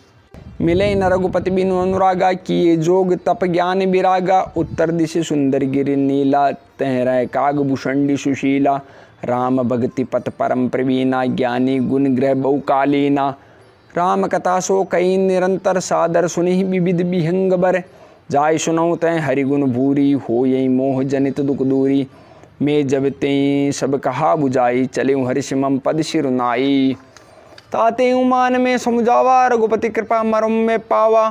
मिले न रघुपति बिनु अनुरागा, किए जोग तप ज्ञान विरागा। उत्तर दिशि सुंदर गिरि नीला, तहरय काग भूषणी सुशीला। राम भक्ति पथ परम प्रवीणा, ज्ञानी गुण ग्रह बहुकालीना। राम कथा सो कई निरंतर, सादर सुनि विविध विहंग बर। जाय सुनऊ तय हरिगुण भूरी, हो यही मोह जनित दुख दूरी। मैं जब ते सब कहा बुझाई, चले हरिशिमम पद शिरुनाई। ताते उमान में समुझावा, रघुपति कृपा मरम में पावा।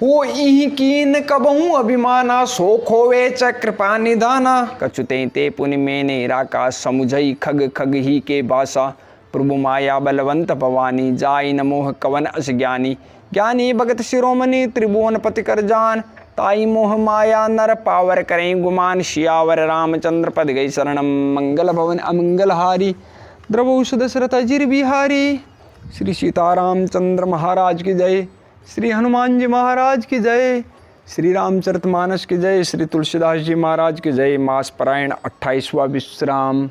हो इहि कीन कबहूँ अभिमाना, सो खोवे च कृपा निधाना। कछुते ते पुनि मैंने राका, समुझई खग खग ही के बासा। प्रभु माया बलवंत भवानी, जाई नमोह कवन अस ज्ञानी। ज्ञानी भगत शिरोमणि त्रिभुवन पति कर जान, ताई मोह माया नर पावर करें गुमान। शियावर रामचंद्र पद गई शरणम, मंगल भवन अमंगल हारी, द्रवौ दशरथ अजिर बिहारी। श्री सीतारामचंद्र महाराज की जय, श्री हनुमान जी महाराज की जय, श्री रामचरितमानस की जय, श्री तुलसीदास जी महाराज की जय। मास पारायण 28वां विश्राम।